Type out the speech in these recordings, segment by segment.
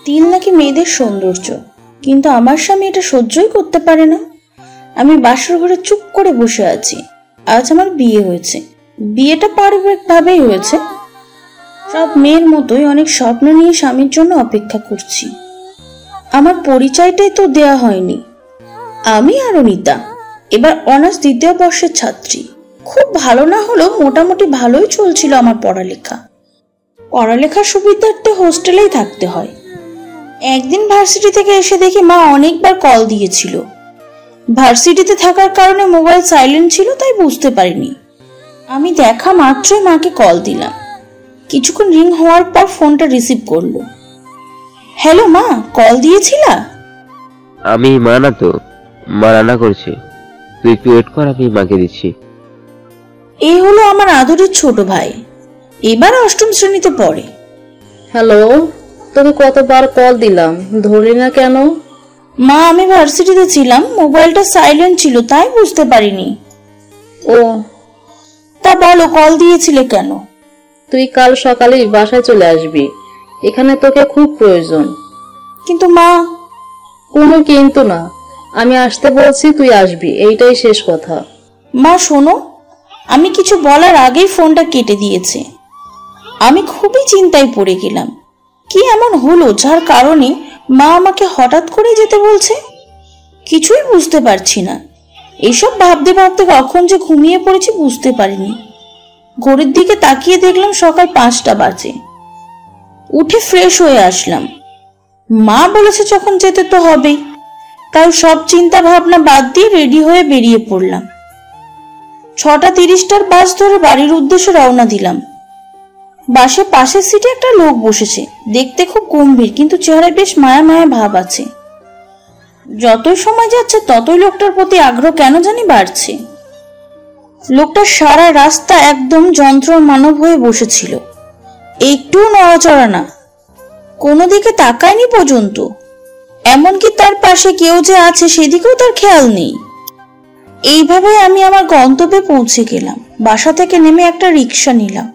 তিল নাকি মেয়েদের সৌন্দর্য, কিন্তু আমার স্বামী এটা সহ্যই করতে পারে না। আমি বাসর ঘরে চুপ করে বসে আছি। আজ আমার বিয়ে হয়েছে। বিয়েটা পারিবারিকভাবেই হয়েছে। সব মেয়ের মতোই অনেক স্বপ্ন নিয়ে স্বামীর জন্য অপেক্ষা করছি। আমার পরিচয়টাই তো দেয়া হয়নি। আমি অনিতা, এবার অনার্স দ্বিতীয় বর্ষের ছাত্রী। খুব ভালো না হলেও মোটামুটি ভালোই চলছিল আমার পড়ালেখা। পড়ালেখার সুবিধার্থে হোস্টেলেই থাকতে হয়। একদিন ভার্সিটি থেকে এসে দেখি মা অনেকবার কল দিয়েছিল। ভার্সিটিতে থাকার কারণে মোবাইল সাইলেন্ট ছিল, তাই বুঝতে পারিনি। আমি দেখা মাত্রই মাকে কল দিলাম। কিছুক্ষণ রিং হওয়ার পর ফোনটা রিসিভ করলো। হ্যালো মা, কল দিয়েছিলা? আমি মা না তো, মা রান্না করছে, তুই একটু ওয়েট কর, আমি মাকে দিচ্ছি। এই হলো আমার আদরের ছোট ভাই, এবার অষ্টম শ্রেণীতে পড়ে। হ্যালো, তোকে কতবার কল দিলাম, ধরলি না কেন? মা, আমি ভার্সিটিতে ছিলাম, মোবাইলটা সাইলেন্ট ছিল, তাই বুঝতে পারিনি। ও, তা বলো, কল দিয়েছিলে কেন? তুই কাল সকালেই বাসায় চলে আসবি, এখানে তোকে খুব প্রয়োজন। কিন্তু মা। কোনো কিন্তু না, আমি আসতে বলছি, তুই আসবি, এইটাই শেষ কথা। মা শোনো, আমি কিছু বলার আগেই ফোনটা কেটে দিয়েছে। আমি খুবই চিন্তায় পড়ে গেলাম। কি এমন হলো যার কারণে মা আমাকে হঠাৎ করে যেতে বলছে? কিছুই বুঝতে পারছি না। এইসব ভাবতে ভাবতে কখন যে ঘুমিয়ে পড়েছি বুঝতে পারিনি। ঘড়ির দিকে তাকিয়ে দেখলাম সকাল 5টা বাজে। উঠে ফ্রেশ হয়ে আসলাম। মা বলেছে যখন যেতে তো হবেই, তাই সব চিন্তা ভাবনা বাদ দিয়ে রেডি হয়ে বেরিয়ে পড়লাম। 6:30টার বাস ধরে বাড়ির উদ্দেশ্যে রওনা দিলাম। বাসে পাশের সিটে একটা লোক বসেছে। দেখতে খুব গম্ভীর, কিন্তু চেহারায় বেশ মায়া মায়া ভাব আছে। যতই সময় যাচ্ছে ততই লোকটার প্রতি আগ্রহ কেন জানি বাড়ছে। লোকটা সারা রাস্তা একদম যন্ত্র মানব হয়ে বসেছিল, একটুও নড়াচড়া না, কোনো দিকে তাকায়নি পর্যন্ত। এমনকি তার পাশে কেউ যে আছে সেদিকেও তার খেয়াল নেই। এইভাবে আমি আমার গন্তব্যে পৌঁছে গেলাম। বাসা থেকে নেমে একটা রিক্সা নিলাম।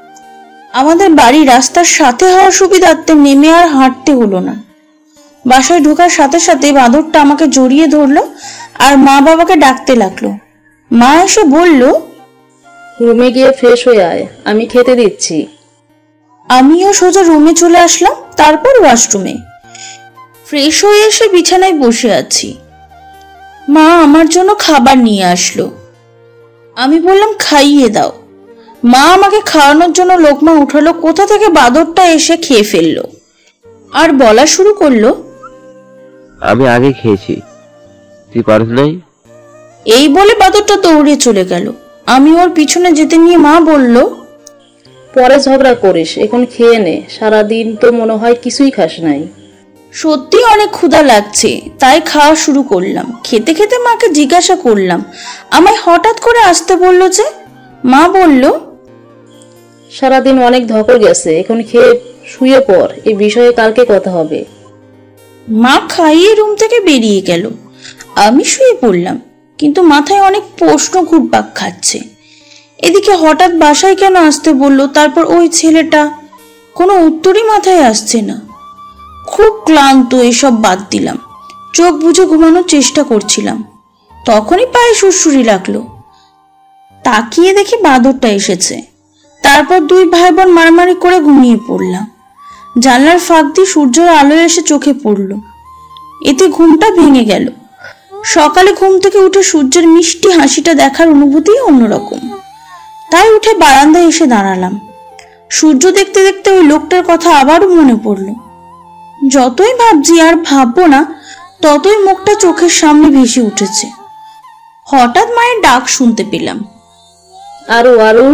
আমাদের বাড়ি রাস্তার সাথে হওয়ার সুবিধার্থে নেমে আর হাঁটতে হলো না। বাসায় ঢোকার সাথে সাথে বাঁদরটা আমাকে জড়িয়ে ধরলো আর মা বাবাকে ডাকতে লাগলো। মা এসে বলল, রুমে গিয়ে ফ্রেশ হয়ে আয়, আমি খেতে দিচ্ছি। আমিও সোজা রুমে চলে আসলাম, তারপর ওয়াশরুমে। ফ্রেশ হয়ে এসে বিছানায় বসে আছি। মা আমার জন্য খাবার নিয়ে আসলো। আমি বললাম, খাইয়ে দাও। মা আমাকে খাওয়ানোর জন্য লোকমা উঠালো। কোথা থেকে বাঁদরটা এসে খেয়ে ফেললো আর বলা শুরু করলো, আমি আগে খেয়েছি, তুই পারস নাই। এই বলে বাঁদরটা দৌড়ে চলে গেল। আমি ওর পিছনে যেতে নিয়ে মা বলল, পরে ঝগড়া করিস, এখন খেয়ে নে, সারাদিন তো মনে হয় কিছুই খাস নাই। সত্যি অনেক ক্ষুধা লাগছে, তাই খাওয়া শুরু করলাম। খেতে খেতে মাকে জিজ্ঞাসা করলাম, আমায় হঠাৎ করে আসতে বললো যে? মা বলল, সারাদিন অনেক ধকল গেছে, এখন খেয়ে শুয়ে পড়, এই বিষয়ে কালকে কথা হবে। মা খাইয়ে রুম থেকে বেরিয়ে গেল। আমি শুয়ে পড়লাম, কিন্তু মাথায় অনেক প্রশ্ন ঘুরপাক খাচ্ছে। এদিকে হঠাৎ বাসায় কেন আসতে বলল, তারপর ওই ছেলেটা, কোনো উত্তরই মাথায় আসছে না। খুব ক্লান্ত, এসব বাদ দিলাম। চোখ বুজে ঘুমানোর চেষ্টা করছিলাম, তখনই পায়ে সুড়সুড়ি লাগলো। তাকিয়ে দেখি বাঁদরটা এসেছে। তারপর দুই ভাই বোন মারামারি করে ঘুমিয়ে পড়লাম। জানলার ফাঁক দিয়ে সূর্যের আলো এসে চোখে পড়ল, এতে ঘুমটা ভেঙে গেল। সকালে ঘুম থেকে উঠে সূর্যের মিষ্টি হাসিটা দেখার অনুভূতি অন্যরকম। তাই উঠে বারান্দায় এসে দাঁড়ালাম। সূর্য দেখতে দেখতে ওই লোকটার কথা আবারও মনে পড়ল। যতই ভাবছি আর ভাববো না, ততই মুখটা চোখের সামনে ভেসে উঠেছে। হঠাৎ মায়ের ডাক শুনতে পেলাম, আরু আরু,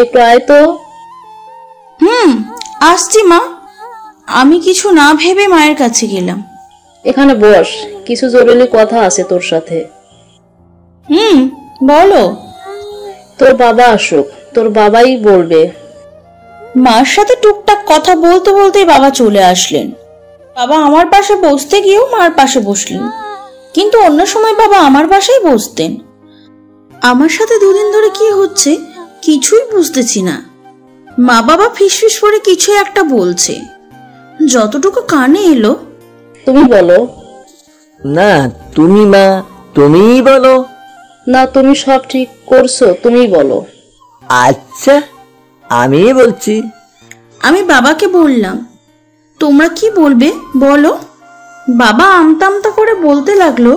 একটু আয় তো। আসছি মা। আমি কিছু না ভেবে মায়ের কাছে গেলাম। এখানে বস, কিছু জরুরি কথা আছে তোর সাথে। বলো। তোর বাবা আসুক, তোর বাবাই বলবে। মার সাথে টুকটাক কথা বলতে বলতেই বাবা চলে আসলেন। বাবা আমার পাশে বসতে গিয়েও মার পাশে বসলেন, কিন্তু অন্য সময় বাবা আমার পাশেই বসতেন। আমার সাথে দুদিন ধরে কি হচ্ছে কিছুই বুঝতেছি না। মা বাবা ফিসফিস করে কিছু একটা বলছে, যতটুকু কানে এলো। তুমি বলো। না তুমি মা, তুমিই বলো। না, তুমি সব ঠিক করছো, তুমিই বলো। আচ্ছা আমিই বলছি। আমি বাবাকে বললাম, তোমরা কি বলবে বলো। বাবা আমতা আমতা করে বলতে লাগলো,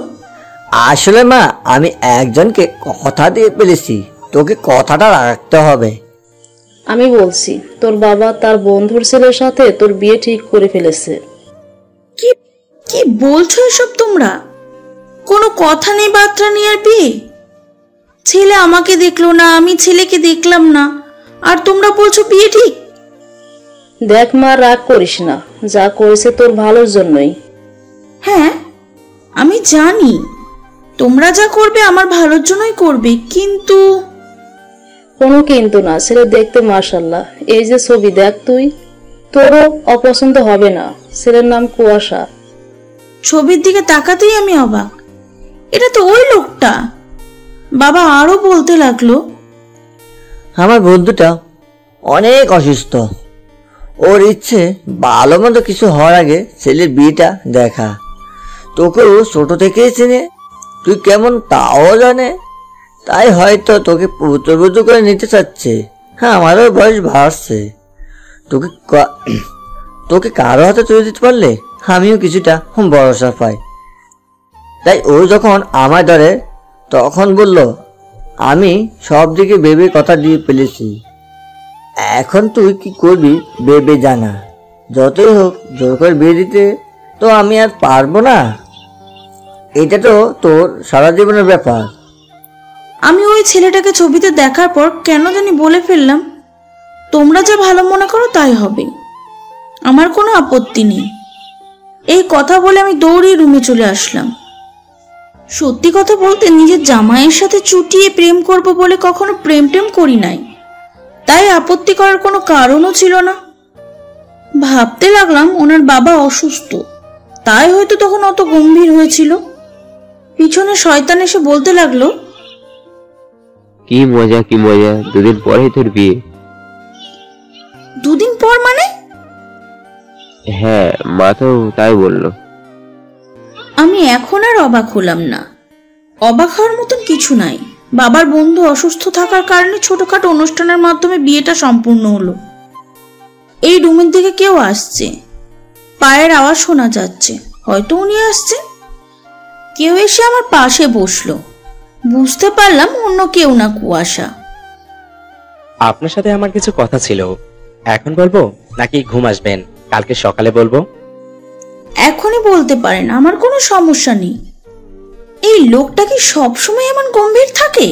আসলে মা আমি একজনকে কথা দিয়ে ফেলেছি, তোকে কথাটা রাখতে হবে। আমি বলছি, তোর বাবা তার বন্ধুর ছেলের সাথে তোর বিয়ে ঠিক করে ফেলেছে। কি কি বলছো এসব তোমরা? কোনো কথা নেই, বার্তা নেই, আর বিয়ে? ছেলে আমাকে দেখলো না, আমি ছেলেকে দেখলাম না, আর তোমরা বলছো বিয়ে ঠিক? দেখ মা, রাগ করিস না, যা করেছে তোর ভালোর জন্যই। হ্যাঁ আমি জানি তোমরা যা করবে আমার ভালোর জন্যই করবে, কিন্তু কোনো কিন্তু না, ছেলে দেখতে মাশাআল্লাহ। এই যে ছবি দেখ তুই, তোরও অপছন্দ হবে না। ছেলের নাম কুয়াশা। ছবির দিকে তাকাতেই আমি অবাক, এটা তো ওই লোকটা। বাবা আরো বলতে লাগলো, আমার বন্ধুটা অনেক অসুস্থ, ওর ইচ্ছে ভালো মন্দ কিছু হওয়ার আগে ছেলের বিয়েটা দেখা। তোকেও ছোট থেকেই চেনে, তুই কেমন তাও জানে, তাই হয়তো তোকে পুত্রবধূ করে নিতে চাচ্ছে। হ্যাঁ আমারও বয়স বাড়ছে, তোকে কারো হাতে তুলে দিতে পারলে আমিও কিছুটা ভরসা পাই। তাই ও যখন আমার ধরে তখন বলল, আমি সব দিকে ভেবে কথা দিয়ে ফেলেছি, এখন তুই কি করবি ভেবে জানা। যতই হোক জোর করে বিয়ে দিতে তো আমি আর পারবো না, এটা তো তোর সারা জীবনের ব্যাপার। আমি ওই ছেলেটাকে ছবিতে দেখার পর কেন জানি বলে ফেললাম, তোমরা যা ভালো মনে করো তাই হবে, আমার কোনো আপত্তি নেই। এই কথা বলে আমি দৌড়িয়ে রুমে চলে আসলাম। সত্যি কথা বলতে নিজের জামাইয়ের সাথে চুটিয়ে প্রেম করব বলে কখনো প্রেম টেম করি নাই, তাই আপত্তি করার কোনো কারণও ছিল না। ভাবতে লাগলাম ওনার বাবা অসুস্থ, তাই হয়তো তখন অত গম্ভীর হয়েছিল। পিছনে শয়তান এসে বলতে লাগলো, কি মজা কি মজা, দুদিন পরেই তোর বিয়ে। দুদিন পর মানে? হ্যাঁ মা তো তাই বললো। আমি এখন আর অবাক হলাম না। অবাক হওয়ার মতন কিছু নাই, বাবার বন্ধু অসুস্থ থাকার কারণে ছোটখাটো অনুষ্ঠানের মাধ্যমে বিয়েটা সম্পূর্ণ হলো। এই রুমের দিকে কেউ আসছে, পায়ের আওয়াজ শোনা যাচ্ছে, হয়তো উনি আসছেন। কেউ এসে আমার পাশে বসলো, বুঝতে পারলাম অন্য কেউ না, কুয়াশা। আপনার সাথে আমার কিছু কথা ছিল, এখন বলবো নাকি ঘুম আসবেন কালকে সকালে বলবো? এখনই বলতে পারেন, আমার কোনো সমস্যা নেই। এই লোকটা কি সবসময় এমন গম্ভীর থাকে?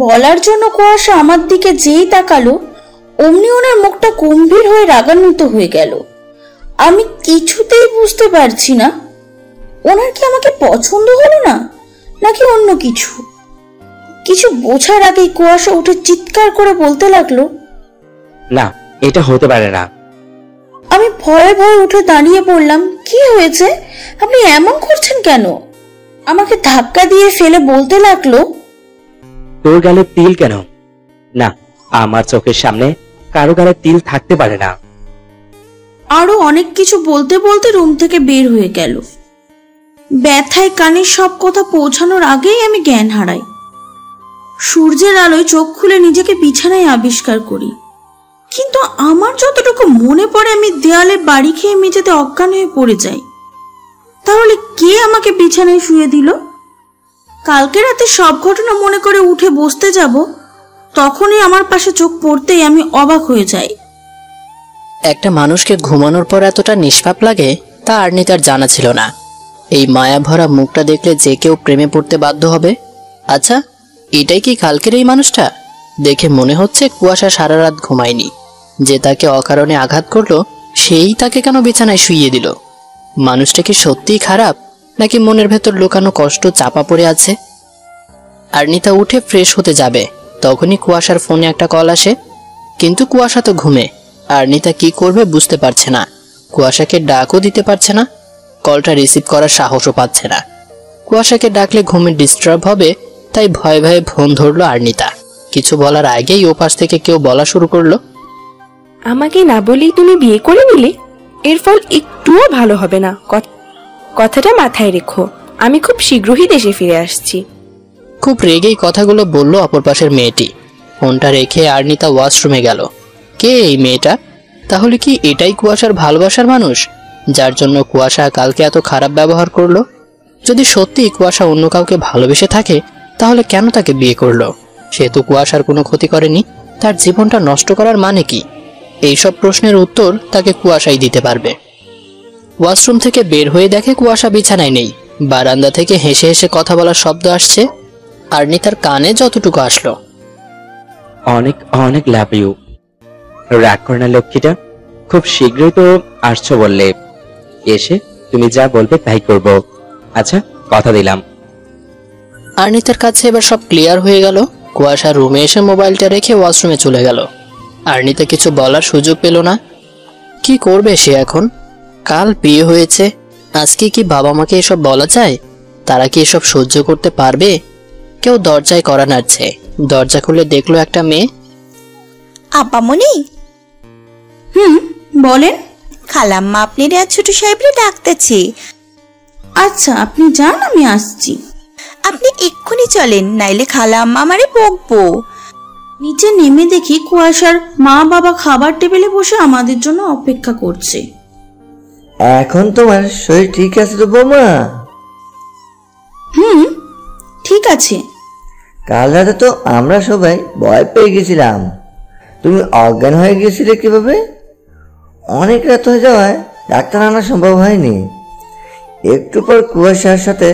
বলার জন্য কুয়াশা আমার দিকে যেই তাকালো, অমনি ওনার মুখটা গম্ভীর হয়ে রাগান্বিত হয়ে গেল। আমি কিছুতেই বুঝতে পারছি না ওনার কি আমাকে পছন্দ হলো না, নাকি অন্য কিছু। কিছু বোঝার আগেই কুয়াশা উঠে চিৎকার করে বলতে লাগলো, না এটা হতে পারে না। আমি ভয়ে ভয়ে উঠে দাঁড়িয়ে পড়লাম। কি হয়েছে, আপনি এমন করছেন কেন? আমাকে ধাক্কা দিয়ে ফেলে বলতে লাগলো, তোর গালে তিল কেন? না, আমার চোখের সামনে কারো গালে তিল থাকতে পারে না। আরো অনেক কিছু বলতে বলতে রুম থেকে বের হয়ে গেল। ব্যথায় কানের সব কথা পৌঁছানোর আগেই আমি জ্ঞান হারাই। সূর্যের আলোয় চোখ খুলে নিজেকে বিছানায় আবিষ্কার করি, কিন্তু আমার যতটুকু মনে পড়ে আমি দেয়ালে বাড়ি খেয়ে মেঝেতে অজ্ঞান হয়ে পড়ে যাই। তাহলে কে আমাকে বিছানায় শুয়ে দিল? কালকে রাতে সব ঘটনা মনে করে উঠে বসতে যাব, তখনই আমার পাশে চোখ পড়তেই আমি অবাক হয়ে যাই। একটা মানুষকে ঘুমানোর পর এতটা নিষ্পাপ লাগে তা আর্নিতার জানা ছিল না। এই মায়া ভরা মুখটা দেখলে যে কেউ প্রেমে পড়তে বাধ্য হবে। আচ্ছা, এটাই কি কালকের এই মানুষটা? দেখে মনে হচ্ছে কুয়াশা সারা রাত ঘুমায়নি। যে তাকে অকারণে আঘাত করলো সেই তাকে কেন বিছানায় শুইয়ে দিল? মানুষটা কি সত্যিই খারাপ, নাকি মনের ভেতর লুকানো কষ্ট চাপা পড়ে আছে? আর্নিতা উঠে ফ্রেশ হতে যাবে, তখনই কুয়াশার ফোনে একটা কল আসে। কিন্তু কুয়াশা তো ঘুমে। আর্নিতা কি করবে বুঝতে পারছে না, কুয়াশাকে ডাকও দিতে পারছে না, কলটা রিসিভ করার সাহসও পাচ্ছে না। কুয়াশাকে ডাকলে ঘুমে ডিস্টার্ব হবে, তাই ভয়ে ভয়ে ফোন ধরলো আর্নিতা। কিছু বলার আগেই ওপাশ থেকে কেউ বলা শুরু করলো, আমাকে না বলেই তুমি বিয়ে করে নিলে? এর ফল একটুও ভালো হবে না। কথাটা মাথায় রেখো। আমি খুব শীঘ্রই দেশে ফিরে আসছি। খুব রেগেই কথাগুলো বলল অপর পাশের মেয়েটি। ফোনটা রেখে আর্নিতা ওয়াশরুমে গেল। কে এই মেয়েটা? তাহলে কি এটাই কুয়াশার ভালোবাসার মানুষ, যার জন্য কুয়াশা কালকে এত খারাপ ব্যবহার করলো? যদি সত্যি কুয়াশা অন্য কাউকে ভালোবেসে থাকে, তাহলে কেন তাকে বিয়ে করলো? সে তো কুয়াশার কোনো ক্ষতি করেনি, তার জীবনটা নষ্ট করার মানে কি? এইসব প্রশ্নের উত্তর তাকে কুয়াশাই দিতে পারবে। ওয়াশরুম থেকে বের হয়ে দেখে কুয়াশা বিছানায় নেই। বারান্দা থেকে হেসে হেসে কথা বলার শব্দ আসছে। আর্নিতার কানে যতটুকু আসলো, অনেক অনেক লাভ ইউ। রাগ করে না লক্ষ্মীটা। খুব শীঘ্রই তো আসছো বললে, এসে তুমি যা বলবে তাই করব। আচ্ছা, কথা দিলাম। আর্নিতার কাছে এবার সব ক্লিয়ার হয়ে গেল। কুয়াশা রুমে এসে মোবাইলটা রেখে ওয়াশরুমে চলে গেল। আর্নিতা কিছু বলার সুযোগ পেল না। কি করবে সে এখন? কাল বিয়ে হয়েছে, আজকে কি বাবা মাকে এসব বলা যায়? তারা কি এসব সহ্য করতে পারবে? কেউ দরজায় কড়া নাড়ছে। দরজা খুলে দেখলো একটা মেয়ে। আপামনি, বলেন। খালাম্মা আপনি আর ছোট সাহেবরে ডাকতেছে। আচ্ছা, আপনি যান, আমি আসছি। আপনি এক্ষুনি চলেন, নাইলে খালাম্মা আমারে বকবো। নিচে নেমে দেখি কুয়াশার মা বাবা খাবার টেবিলে বসে আমাদের জন্য অপেক্ষা করছে। এখন তোমার শরীর ঠিক আছে তো বৌমা? ঠিক আছে। কাল রাতে তো আমরা সবাই ভয় পেয়ে গেছিলাম। তুমি অজ্ঞান হয়ে গিয়েছিলে কিভাবে? অনেক রাত হয়ে যাওয়ায় ডাক্তার আনা সম্ভব হয়নি। একটু পর কুয়াশার সাথে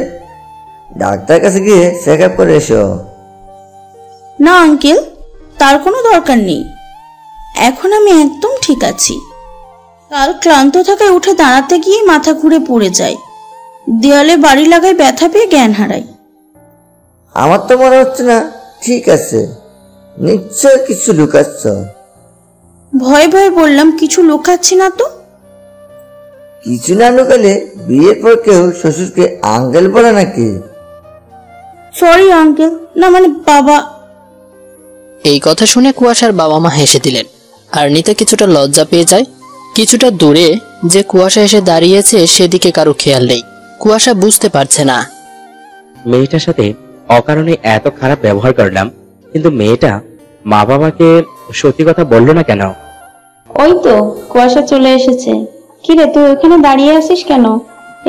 ডাক্তার কাছে গিয়ে চেক আপ করে এসো। না আঙ্কেল, তার কোনো দরকার নেই। এখন আমি একদম ঠিক আছি। কাল ক্লান্ত থাকায় উঠে দাঁড়াতে গিয়ে মাথা ঘুরে পড়ে যায়, দেয়ালে বাড়ি লাগায়, ব্যথা পেয়ে জ্ঞান হারাই। আমার তো মনে হচ্ছে না ঠিক আছে, নিশ্চয় কিছু লুকাচ্ছ। ভয়ে ভয়ে বললাম, কিছু লুকাচ্ছি না তো। কিছু না লুকালে বিয়ের পর কেউ শ্বশুরকে আঙ্কেল বলে নাকি? সরি আঙ্কেল, না মানে বাবা। এই কথা শুনে কুয়াশার বাবা মা হেসে দিলেন। আর্নিতা কিছুটা লজ্জা পেয়ে যায়। কিছুটা দূরে যে কুয়াশা এসে দাঁড়িয়েছে সেদিকে কারো খেয়াল নেই। কুয়াশা বুঝতে পারছে না। মেয়েটার সাথে অকারণে এত খারাপ ব্যবহার করলাম, কিন্তু মেয়েটা মা বাবাকে সত্যি কথা বললো না কেন? ওই তো কুয়াশা চলে এসেছে। কিরে, তুই ওখানে দাঁড়িয়ে আছিস কেন?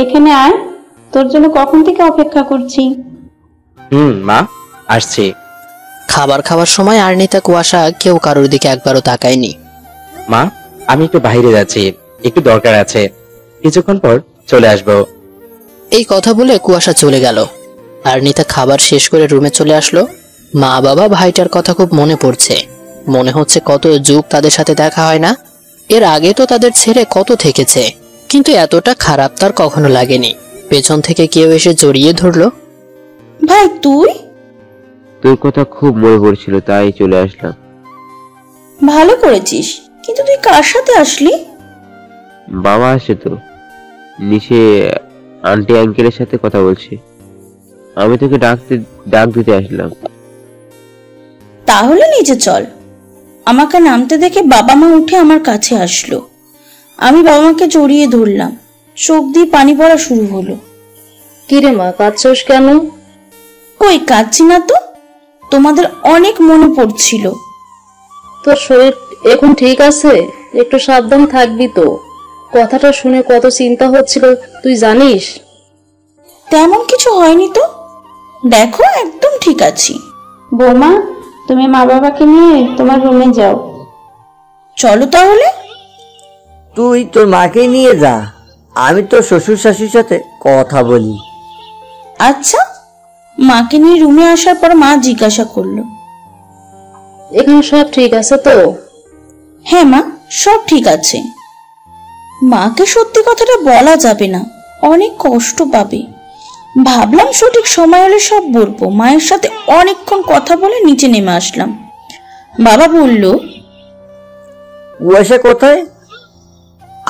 এখানে আয়, তোর জন্য কখন থেকে অপেক্ষা করছি। মা, আসছি। খাবার খাওয়ার সময় আর্নিতা কুয়াশা কেউ কারোর দিকে একবারও তাকায়নি। মা, আমি একটু বাইরে যাচ্ছি, একটু দরকার আছে, কিছুক্ষণ পর চলে আসবো। এই কথা বলে কুয়াশা চলে গেল। আর্নিতা খাবার শেষ করে রুমে চলে আসলো। মা বাবা ভাইটার কথা খুব মনে পড়ছে। মনে হচ্ছে কত যুগ তাদের সাথে দেখা হয় না। এর আগে তো তাদের ছেড়ে কত থেকেছে, কিন্তু এতটা খারাপ তার কখনো লাগেনি। পেছন থেকে কেউ এসে জড়িয়ে ধরলো। ভাই তুই? তোর কথা খুব মনে পড়ছিল, তাই চলে আসলাম। ভালো করেছিস, কিন্তু তুই কার সাথে আসলি? বাবা আসে তো, নিচে আন্টি আঙ্কেলের সাথে কথা বলছি। আমি তোকে ডাক দিতে আসলাম। তাহলে নিচে চল। আমাকে নামতে দেখে বাবা মা উঠে আমার কাছে আসলো। আমি বাবা মাকে জড়িয়ে ধরলাম। চোখ দিয়ে পানি পড়া শুরু হলো। কিরে মা, কাঁদছস কেন? কই কাঁদছি না তো, তোমাদের অনেক মনে পড়ছিল। তোর শরীর এখন ঠিক আছে? একটু সাবধান থাকবি তো। কথাটা শুনে কত চিন্তা হচ্ছিল তুই জানিস? তেমন কিছু হয়নি তো, দেখো একদম ঠিক আছি। বৌমা, তুমি মা বাবাকে নিয়ে তোমার রুমে যাও। চলো তাহলে। তুই তোর মাকে নিয়ে যা, আমি তোর শ্বশুর শাশুড়ির সাথে কথা বলি। আচ্ছা। মাকে নিয়ে রুমে আসার পর মা জিজ্ঞাসা করলো, এখানে সব ঠিক আছে তো? হ্যাঁ মা, সব ঠিক আছে। মাকে সত্যি কথাটা বলা যাবে না, অনেক কষ্ট পাবে। ভাবলাম সঠিক সময় হলে সব বলবো। মায়ের সাথে অনেকক্ষণ কথা বলে নিচে নেমে আসলাম। বাবা বলল, কুয়াশা কোথায়?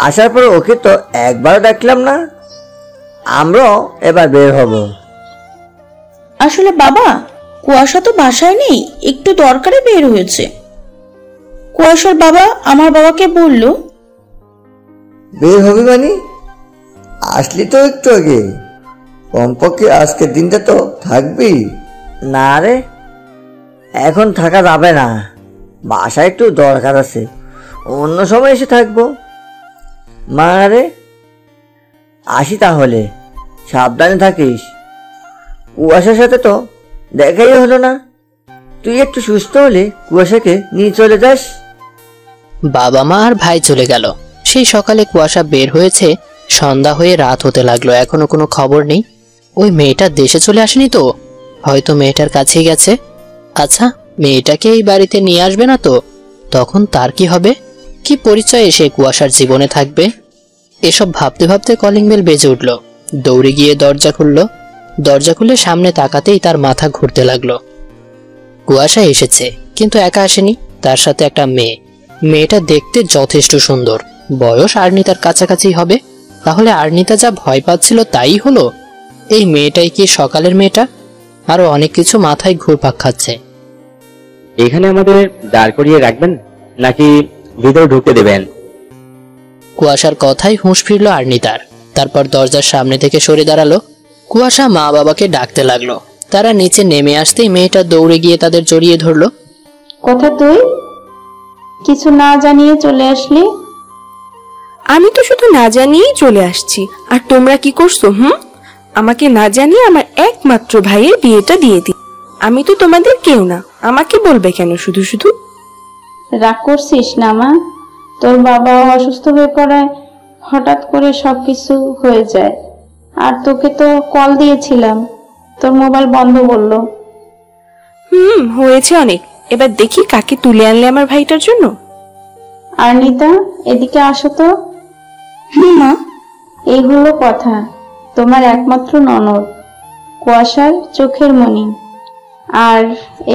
আসার পর ওকে তো একবার ডাকলাম না। আমরাও এবার বের হব। আসলে বাবা, কুয়াশা তো বাসায় নেই, একটু দরকারে বের হয়েছে। কুয়াশার বাবা আমার বাবাকে বলল, বের হবি মানে? আসলি তো একটু আগে, কমপক্ষে আজকের দিনটা তো থাকবি। না রে, এখন থাকা যাবে না, বাসায় একটু দরকার আছে, অন্য সময় এসে থাকবো। মা রে, আসি তাহলে, সাবধানে থাকিস। কুয়াশার সাথে তো দেখাই হলো না, তুই একটু সুস্থ হলে কুয়াশাকে নিয়ে চলে যাস। বাবা মা আর ভাই চলে গেল। সেই সকালে কুয়াশা বের হয়েছে, সন্ধ্যা হয়ে রাত হতে লাগলো, এখনো কোনো খবর নেই। ওই মেয়েটা দেশে চলে আসেনি তো? হয়তো মেয়েটার কাছেই গেছে। আচ্ছা, মেয়েটাকে এই বাড়িতে নিয়ে আসবে না তো? তখন তার কি হবে? কি পরিচয় এসে কুয়াশার জীবনে থাকবে? এসব ভাবতে ভাবতে কলিং বেল বেজে উঠল। দৌড়ে গিয়ে দরজা খুলল। দরজা খুলে সামনে তাকাতেই তার মাথা ঘুরতে লাগলো। কুয়াশা এসেছে, কিন্তু একা আসেনি, তার সাথে একটা মেয়ে। মেয়েটা দেখতে যথেষ্ট সুন্দর, বয়স আরনিতার কাছাকাছি হবে। তাহলে আরনিতা যা ভয় পাচ্ছিল তাই হলো? এই মেয়েটাই কি সকালের মেয়েটা? আরো অনেক কিছু মাথায় ঘুরপাক খাচ্ছে। এখানে আমাদের দাঁড় করিয়ে রাখবেন নাকি ভিতরে ঢুকতে দেবেন? কুয়াশার কথাই হুঁশ ফিরল আরনিতার। তারপর দরজার সামনে থেকে সরে দাঁড়ালো। কুয়াশা মা বাবাকে ডাকতে লাগলো। তারা নিচে নেমে আসতেই মেয়েটা দৌড়ে গিয়ে তাদের জড়িয়ে ধরলো। কথা তুই কিছু না জানিয়ে চলে আসলি? আমি তো শুধু না জানিয়েই চলে আসছি, আর তোমরা কি করছো? আমাকে না জানিয়ে আমার একমাত্র ভাইয়ের বিয়েটা দিয়ে দি। আমি তো তোমাদের কেউ না, আমাকে বলবে কেন শুধু শুধু? রাগ করছিস না মা? তোর বাবা অসুস্থ হয়ে পড়ায় হঠাৎ করে সবকিছু হয়ে যায়। আর তোকে তো কল দিয়েছিলাম, তোর মোবাইল বন্ধ বললো। হয়েছে অনেক, এবার দেখি কাকে তুলে আনলে আমার ভাইটার জন্য। আরনিতা, এদিকে আসো তো। মা। এই হলো কথা, তোমার একমাত্র ননদ, কুয়াশার চোখের মণি। আর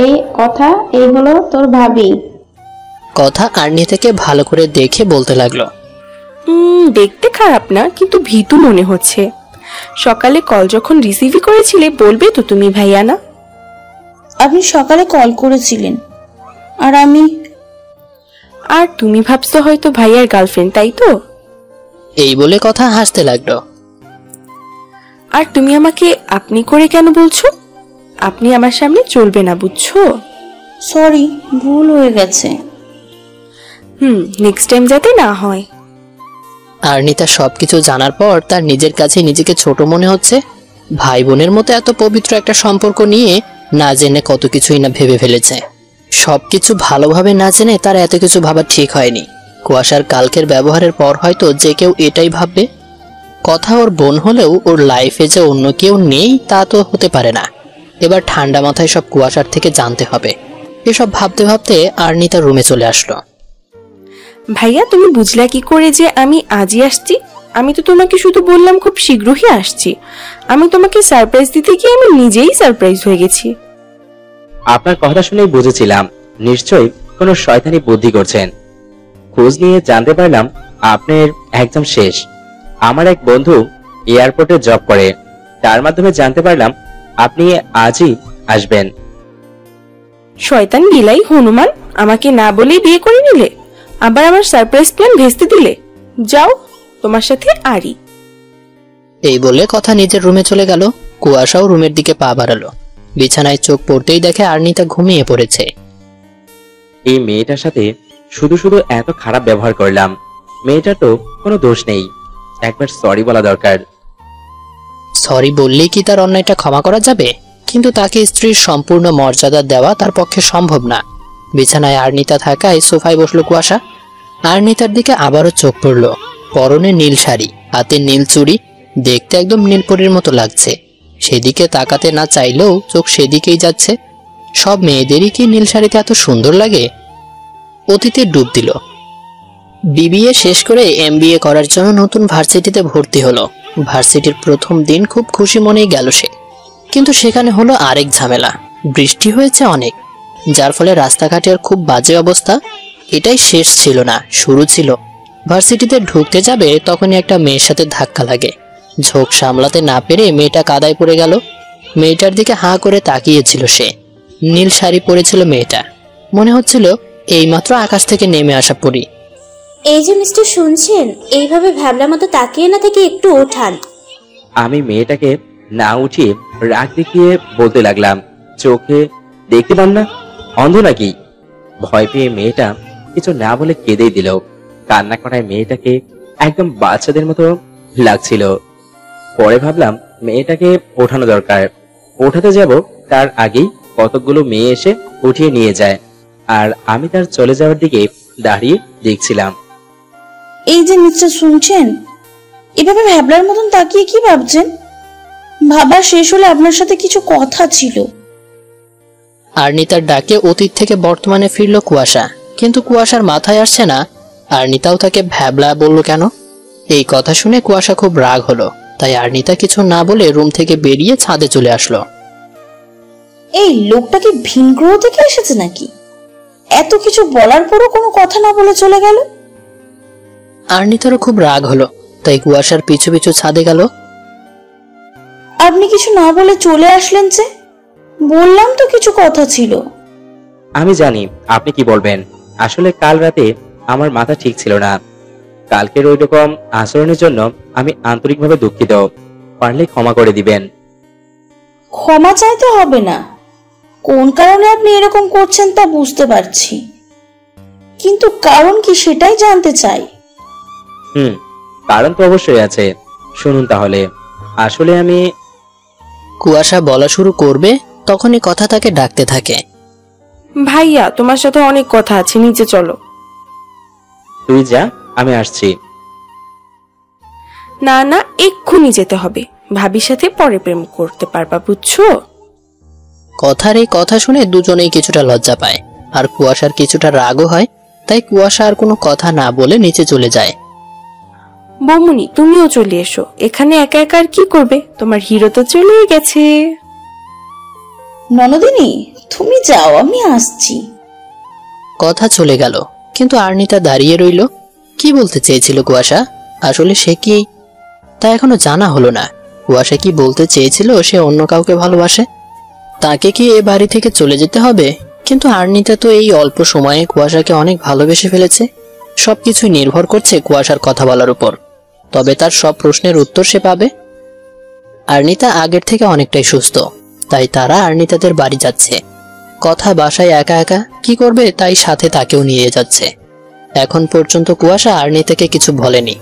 এই কথা, এই হলো তোর ভাবি। কথা আরনিতাকে ভালো করে দেখে বলতে লাগলো। দেখতে খারাপ না, কিন্তু ভীতু মনে হচ্ছে। সকালে কল যখন রিসিভই করেছিলে বলবে তো তুমি ভাইয়া না? আপনি সকালে কল করেছিলেন, আর তুমি ভাবছো হয়তো ভাইয়ার গার্লফ্রেন্ড, তাই তো? এই বলে কথা হাসতে লাগলো। আর তুমি আমাকে আপনি করে কেন বলছো? আপনি আমার সামনে চলবে না, বুঝছো? সরি, ভুল হয়ে গেছে। নেক্সট টাইম যাতে না হয়। আরনিতা সবকিছু জানার পর তার নিজের কাছে নিজেকে ছোট মনে হচ্ছে। ভাই বোনের মতো এত পবিত্র একটা সম্পর্ক নিয়ে না জেনে কত কিছুই না ভেবে ফেলেছে। সবকিছু ভালোভাবে না জেনে তার এত কিছু ভাবা ঠিক হয়নি। কুয়াশার কালকের ব্যবহারের পর হয়তো যে কেউ এটাই ভাববে। কথা ওর বোন হলেও ওর লাইফে যে অন্য কেউ নেই তা তো হতে পারে না। এবার ঠান্ডা মাথায় সব কুয়াশার থেকে জানতে হবে। এসব ভাবতে ভাবতে আরনিতা রুমে চলে আসলো। ভাইয়া, তুমি বুঝলা কি করে যে আমি আজই আসছি? আমি তো তোমাকে শুধু বললাম খুব শীঘ্রই আসছি। আমি তোমাকে সারপ্রাইজ দিতে গিয়ে আমি নিজেই সারপ্রাইজ হয়ে গেছি। আপনার কথা শুনেই বুঝেছিলাম নিশ্চয়ই কোনো শয়তানি বুদ্ধি করছেন। খোঁজ নিয়ে জানতে পারলাম আপনার একদম শেষ। আমার এক বন্ধু এয়ারপোর্টে জব করে, তার মাধ্যমে জানতে পারলাম আপনি আজই আসবেন। শয়তান গিলাই হনুমান, আমাকে না বলেই বিয়ে করে নিলে, আবার আমার সারপ্রাইজ প্ল্যান ভেস্তে দিলে। যাও, তোমার সাথে আরই। এই বলে কথা নিজের রুমে চলে গেল। কুয়াশাও রুমের দিকে পা বাড়ালো। বিছানায় চোখ পড়তেই দেখে আরনিতা ঘুমিয়ে পড়েছে। এই মেয়েটার সাথে শুধু শুধু এত খারাপ ব্যবহার করলাম। মেয়েটার তো কোনো দোষ নেই, একবার সরি বলা দরকার। সরি বললেই কি তার অন্যায়টা ক্ষমা করা যাবে? কিন্তু তাকে স্ত্রীর সম্পূর্ণ মর্যাদা দেওয়া তার পক্ষে সম্ভব না। বিছানায় আরনিতা থাকায় সোফায় বসলো কুয়াশা। আরনিতার দিকে আবারও চোখ পড়ল। পরনে নীল শাড়ি, হাতে নীল চুড়ি, দেখতে একদম নীলপরীর মতো লাগছে। সেদিকে তাকাতে না চাইলেও চোখ সেদিকেই যাচ্ছে। সব মেয়েদেরই কি নীল শাড়িতে এত সুন্দর লাগে? অতীতে ডুব দিল। বিবিএ শেষ করে এমবিএ করার জন্য নতুন ভার্সিটিতে ভর্তি হলো। ভার্সিটির প্রথম দিন খুব খুশি মনেই গেল সে, কিন্তু সেখানে হলো আরেক ঝামেলা। বৃষ্টি হয়েছে অনেক, যার ফলে রাস্তাঘাটের খুব বাজে অবস্থা। এটাই শেষ ছিল না, শুরু ছিল। ভার্সিটিতে ঢুকতে যাবে তখনই একটা মেয়ের সাথে ধাক্কা লাগে। ঝোঁক সামলাতে না পেরে মেয়েটা কাদায় পড়ে গেল। মেয়েটার দিকে হাঁ করে তাকিয়েছিল সে। নীল শাড়ি পরেছিল মেয়েটা, মনে হচ্ছিল এইমাত্র আকাশ থেকে নেমে আসা পরি। এই যে মিস্টার শুনছেন, এইভাবে ভ্যাবলা মতো তাকিয়ে না থেকে একটু ওঠান। আমি মেয়েটাকে না উঠিয়ে রাগ দেখিয়ে বলতে লাগলাম, চোখে দেখতে পান না, অন্ধ নাকি? ভয় পেয়ে মেয়েটা কিছু না বলে কেঁদেই দিল। কান্না করায় মেয়েটাকে একদম বাচ্চাদের মতো লাগছিল। পরে ভাবলাম মেয়েটাকে ওঠানো দরকার। ওঠাতে যাব তার আগেই কতগুলো মেয়ে এসে উঠিয়ে নিয়ে যায়, আর আমি তার চলে যাওয়ার দিকে দাঁড়িয়ে দেখছিলাম। এই যে মিস্টার শুনছেন, এভাবে ভ্যাবলার মতন তাকিয়ে কি ভাবছেন? ভাবা শেষ হলে আপনার সাথে কিছু কথা ছিল। আর্নিতার ডাকে অতীত থেকে বর্তমানে ফিরল কুয়াশা, কিন্তু কুয়াশার মাথায় আসছে না আর্নিতাও তাকে ভ্যাবলা বলল কেন। এই কথা শুনে কুয়াশা খুব রাগ হলো, তাই আর্নিতা কিছু না বলে রুম থেকে বেরিয়ে ছাদে চলে আসলো। এই লোকটা কি ভিন গ্রহ থেকে এসেছে নাকি? এত কিছু বলার পরও কোনো কথা না বলে চলে গেল। আর্নিতারও খুব রাগ হলো, তাই কুয়াশার পিছু পিছু ছাদে গেল। আপনি কিছু না বলে চলে আসলেন যে? বললাম তো কিছু কথা ছিল। আমি জানি আপনি কি বলবেন। আসলে কাল রাতে আমার মাথা ঠিক ছিল না। কালকের ওই রকম আচরণের জন্য আমি আন্তরিকভাবে দুঃখিত। পারলে ক্ষমা করে দিবেন। ক্ষমা চাইতে হবে না। কোন কারণে আপনি এরকম করছেন তা বুঝতে পারছি, কিন্তু কারণ কি সেটাই জানতে চাই। কারণ তো অবশ্যই আছে, শুনুন তাহলে। আসলে আমি কুয়াশা বলা শুরু করবে তখনই কথা তাকে ডাকতে থাকে। ভাইয়া, তোমার সাথে অনেক কথা আছে, নিচে চলো। তুই যা, আমি আসছি। না না, এক্ষুনি যেতে হবে। ভাবির সাথে পরে প্রেম করতে পারবা, বুঝছো? কথার এই কথা শুনে দুজনেই কিছুটা লজ্জা পায়, আর কুয়াশার কিছুটা রাগও হয়। তাই কুয়াশা আর কোনো কথা না বলে নিচে চলে যায়। বৌমনি, তুমিও চলে এসো। এখানে একা একা আর কি করবে? তোমার হিরো তো চলেই গেছে। ননদিনী, তুমি যাও, আমি আসছি। কথা চলে গেল, কিন্তু আর্নিতা দাঁড়িয়ে রইল। কি বলতে চেয়েছিল কুয়াশা? আসলে সে কি, তা এখনো জানা হলো না। কুয়াশা কি বলতে চেয়েছিল সে অন্য কাউকে ভালোবাসে? তাকে কি এ বাড়ি থেকে চলে যেতে হবে? কিন্তু আর্নিতা তো এই অল্প সময়ে কুয়াশাকে অনেক ভালোবেসে ফেলেছে। সবকিছুই নির্ভর করছে কুয়াশার কথা বলার উপর। তবে তার সব প্রশ্নের উত্তর সে পাবে। আর্নিতা আগের থেকে অনেকটাই সুস্থ, তাই তারা আর্নিতাদের বাড়ি যাচ্ছে। কথা বাসায় একা একা কি করবে, তাই সাথে তাকেও নিয়ে যাচ্ছে। এখন পর্যন্ত কুয়াশা আর্নিতাকে কিছু বলেনি,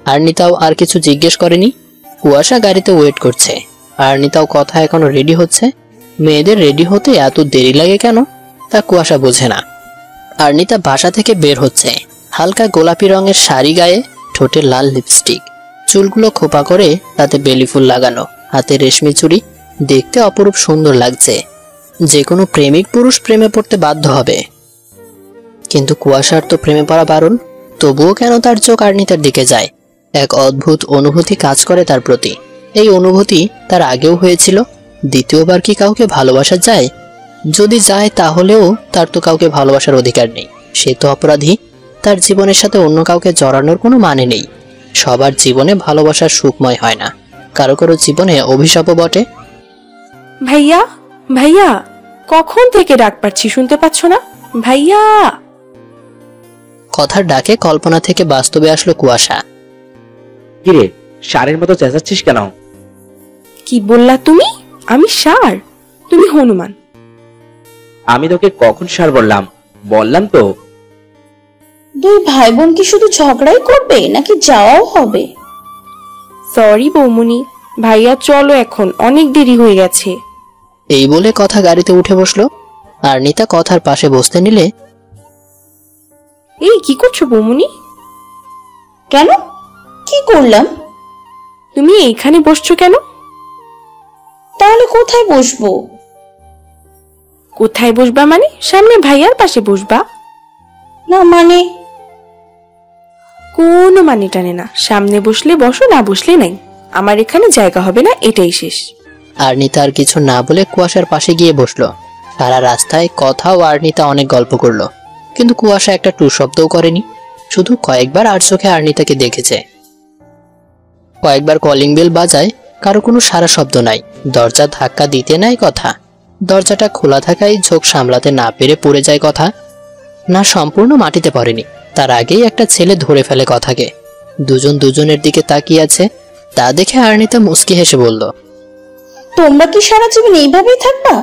আর্নিতাও আর কিছু জিজ্ঞেস করেনি। কুয়াশা গাড়িতে ওয়েট করছে, আর্নিতাও কথা এখনো রেডি হচ্ছে। মেয়েদের রেডি হতে এত দেরি লাগে কেন, তা কুয়াশা বোঝে না। আর্নিতা বাসা থেকে বের হচ্ছে, হালকা গোলাপি রঙের শাড়ি গায়ে, ঠোঁটে লাল লিপস্টিক, চুলগুলো খোপা করে তাতে বেলি ফুল লাগানো, হাতে রেশমি চুড়ি। দেখতে অপরূপ সুন্দর লাগছে। যে কোনো প্রেমিক পুরুষ প্রেমে পড়তে বাধ্য হবে, কিন্তু কুয়াশার তো প্রেমে পড়া বারণ। তবুও কেন তার চোখ আর্নিতার দিকে যায়? এক অদ্ভুত অনুভূতি কাজ করে তার প্রতি। এই অনুভূতি তার আগেও হয়েছিল। দ্বিতীয়বার কি কাউকে ভালোবাসা যায়? যদি যায় তাহলেও তার তো কাউকে ভালোবাসার অধিকার নেই। সে তো অপরাধী। তার জীবনের সাথে অন্য কাউকে জড়ানোর কোনো মানে নেই। সবার জীবনে ভালোবাসার সুখময় হয় না, কারো কারো জীবনে অভিশাপও বটে। ভাইয়া, ভাইয়া, কখন থেকে ডাক পাচ্ছি, শুনতে পাচ্ছ না? ভাইয়া। কথার ডাকে কল্পনা থেকে বাস্তবে আসলো কুয়াশা। কিরে, ষাঁড়ের মতো চেঁচাচ্ছিস কেন? কি বললা তুমি? আমি ষাঁড়? তুমি হনুমান। আমি তোকে কখন ষাঁড় বললাম? বললাম তো। দুই ভাই বোন কি শুধু ঝগড়াই করবে নাকি যাওয়াও হবে? সরি বৌমনি। ভাইয়া চলো, এখন অনেক দেরি হয়ে গেছে। এই বলে কথা গাড়িতে উঠে বসলো। আর্নিতা কথার পাশে বসতে নিলে, এই কি করছো বৌমনি? কেন, কি করলাম? তুমি এইখানে বসছো কেন? তাহলে কোথায় বসবো? কোথায় বসবা মানে? সামনে ভাইয়ার পাশে বসবা। না মানে? কোনো মানে টানে না। সামনে বসলে বসো, না বসলে নাই। আমার এখানে জায়গা হবে না, এটাই শেষ। আর্নিতা আর কিছু না বলে কুয়াশার পাশে গিয়ে বসলো। সারা রাস্তায় কথা ও আর্নিতা অনেক গল্প করলো, কিন্তু কুয়াশা একটা টু শব্দও করেনি। শুধু কয়েকবার আর চোখে আর্নিতাকে দেখেছে। কয়েকবার কলিং বেল বাজায়, কারো কোনো সারা শব্দ নাই। দরজা ধাক্কা দিতে নাই কথা। দরজাটা খোলা থাকায় ঝোঁক সামলাতে না পেরে পড়ে যায় কথা। না সম্পূর্ণ মাটিতে পড়েনি, তার আগেই একটা ছেলে ধরে ফেলে কথাকে। দুজন দুজনের দিকে তাকিয়ে আছে, তা দেখে আর্নিতা মুচকি হেসে বলল, তোমরা কি সারা জীবন এইভাবেই থাকবা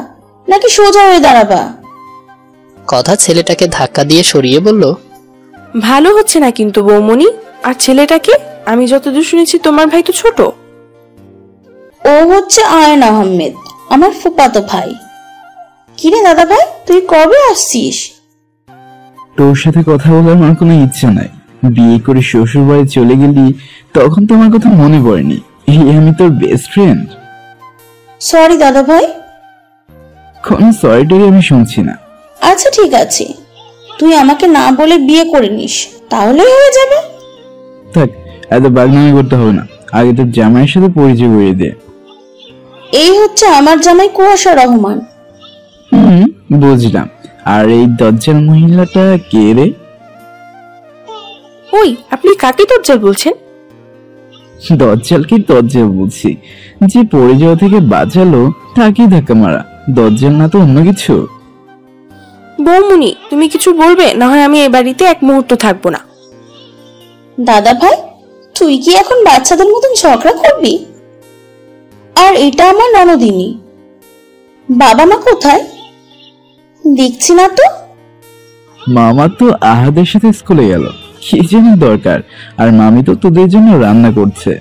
নাকি সোজা হয়ে দাঁড়াবা? কথা ছেলেটাকে ধাক্কা দিয়ে সরিয়ে বলল, ভালো হচ্ছে না কিন্তু বৌমনি। আর ছেলেটাকে? আমি যতদূর শুনেছি তোমার ভাই তো ছোট। ও হচ্ছে আয়ন আহমেদ, আমার ফুফাতো ভাই। কিরে দাদা ভাই, তুই কবে আসছিস? তোর সাথে কথা বলার আমার কোনো ইচ্ছা নাই। বিয়ে করে শ্বশুর বাড়ি চলে গেলি, তখন তো আমার কথা মনে পড়েনি। এই আমি তোর বেস্ট ফ্রেন্ড। সরি দাদা ভাই। কোনো সরিটারি আমি শুনছি না। আচ্ছা ঠিক আছে, তুই আমাকে না বলে বিয়ে করে নিস, তাহলেই হয়ে যাবে। থাক, এত বাগনামি করতে হবে না। আগে তোর জামাইয়ের সাথে পরিচয় করিয়ে দে। এই হচ্ছে আমার জামাই কুয়াশা রহমান। বুঝলাম। আর এই দজ্জাল মহিলাটা কে রে? ওই, আপনি কাকে দজ্জাল বলছেন? দজ্জাল কি দজ্জাল বলছি? যে পড়ে যাওয়া থেকে বাঁচালো তাকে ধাক্কা মারা। দজ্জাল না তো অন্য কিছু। বৌমনি, তুমি কিছু বলবে, না হয় আমি এই বাড়িতে এক মুহূর্ত থাকবো না। দাদা ভাই, তুই কি এখন বাচ্চাদের মতন ঝগড়া করবি? আর এটা আমার ননদিনী। বাবা মা কোথায়? দেখছি না তো। মামা তো আহাদের সাথে স্কুলে গেল, কি জানি দরকার। আর মামি তো তোদের জন্য রান্না করছে।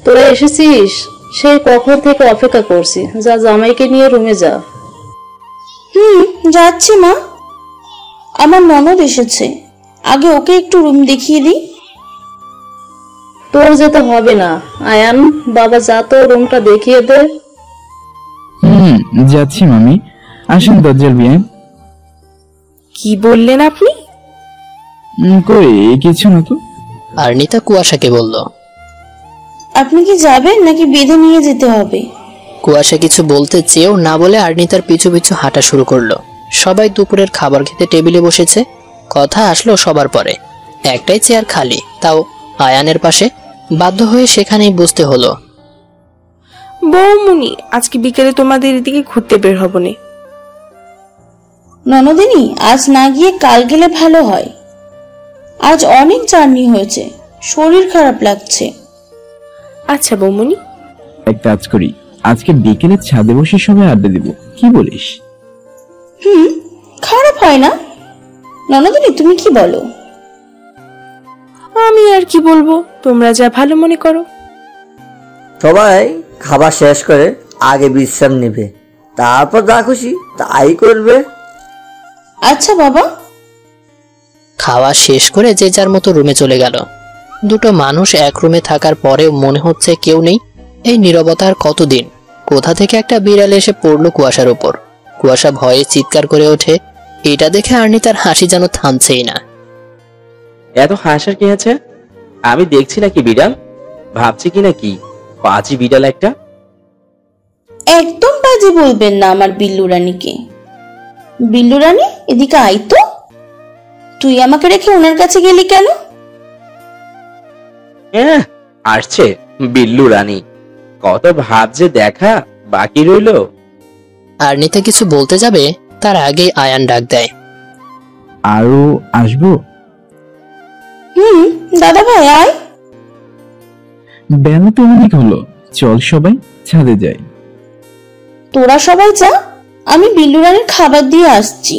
তোরা এসেছিস? সেই কখন থেকে অপেক্ষা করছি। যা, জামাইকে নিয়ে রুমে যা। যাচ্ছি মা। আমার ননদ এসেছে, আগে ওকে একটু রুম দেখিয়ে দিই। তোর যেতে হবে না আয়ান, বাবা যা তো রুমটা দেখিয়ে দে। যাচ্ছি মামি। আসেন দজ্জাল বিয়ে। কি বললেন আপনি? কই কিছু না তো। আর্নিতা কুয়াশাকে বলল, আপনি কি যাবেন নাকি বেঁধে নিয়ে যেতে হবে? কুয়াশা কিছু বলতে চেয়েও না বলে আর্নিতার পিছু পিছু হাঁটা শুরু করলো। সবাই দুপুরের খাবার খেতে টেবিলে বসেছে। কথা আসলো সবার পরে। একটাই চেয়ার খালি, তাও আয়ানের পাশে। বাধ্য হয়ে সেখানেই বসতে হলো। বৌমনি, আজকে বিকেলে তোমাদের এদিকে ঘুরতে বের হবো নে। ননদিনী, আজ না গিয়ে কাল গেলে ভালো হয়। আজ অনেক জার্নি হয়েছে, শরীর খারাপ লাগছে। আচ্ছা বৌমনি। এক কাজ করি, আজকে বিকেলে ছাদে বসে সবাই আড্ডা দিব, কি বলিস? খারাপ হয় না। ননদিনী, তুমি কি বলো? আমি আর কি বলবো, তোমরা যা ভালো মনে করো। সবাই খাবার শেষ করে আগে বিশ্রাম নেবে, তারপর যা খুশি তাই করবে। আচ্ছা বাবা। খাওয়া শেষ করে যে যার মতো রুমে চলে গেল। দুটো মানুষ এক রুমে থাকার পরেও মনে হচ্ছে কেউ নেই। এই নীরবতার কতদিন? কোথা থেকে একটা বিড়াল এসে পড়লো কুয়াশার উপর। কুয়াশা ভয়ে চিৎকার করে ওঠে। এটা দেখে আর্নিতার হাসি যেন থামছেই না। এত হাসার কি আছে? আমি দেখছি নাকি বিড়াল? ভাবছি কি নাকি পাঁচই বিড়াল একটা। একদম বাজে বলবেন না আমার বিল্লু রানীকে। বিল্লু রানী, এদিকে আই তো। তুই আমাকে রেখে ওনার কাছে গেলি কেন? আসছে বিল্লু রানী, কত ভাব যে দেখা বাকি রইল। আর্নিতা কিছু বলতে যাবে, তার আগেই আয়ান ডাক দেয়, আরো আসবো? দাদা ভাই আয়। বেলা তো অনেক হলো, চল সবাই ছাদে যাই। তোরা সবাই যা, আমি বিল্লু রানীর খাবার দিয়ে আসছি।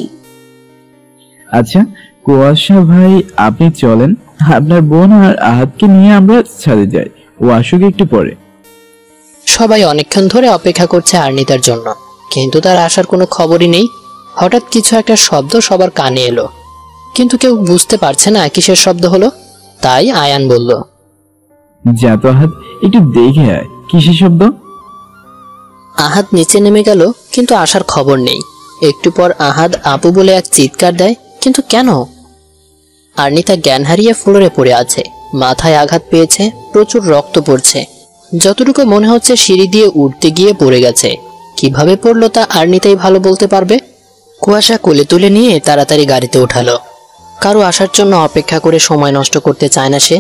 আচ্ছা কুয়াশা ভাই, আপনি চলেন। আপনার বোন আর আহাতকে নিয়ে আমরা ছাদে যাই, ও আসুক একটু পরে। সবাই অনেকক্ষণ ধরে অপেক্ষা করছে আর্নিতার জন্য, কিন্তু তার আসার কোনো খবরই নেই। হঠাৎ কিছু একটা শব্দ সবার কানে এলো, কিন্তু কেউ বুঝতে পারছে না কিসের শব্দ হলো। তাই আয়ান বলল, যা তো আহাত, একটু দেখে আয়, কিসের শব্দ? আহাদ নিচে নেমে গেল, কিন্তু আসার খবর নেই। একটু পর আহাদ আপু বলে এক চিৎকার দেয়, কিন্তু কেন? আর্নিতা জ্ঞান হারিয়ে ফ্লোরে পড়ে আছে, মাথায় আঘাত পেয়েছে, প্রচুর রক্ত পড়ছে। যতটুকু মনে হচ্ছে সিঁড়ি দিয়ে উঠতে গিয়ে পড়ে গেছে। কিভাবে পড়লো তা আর্নিতাই ভালো বলতে পারবে। কুয়াশা কোলে তুলে নিয়ে তাড়াতাড়ি গাড়িতে উঠালো। কারো আসার জন্য অপেক্ষা করে সময় নষ্ট করতে চায় না সে,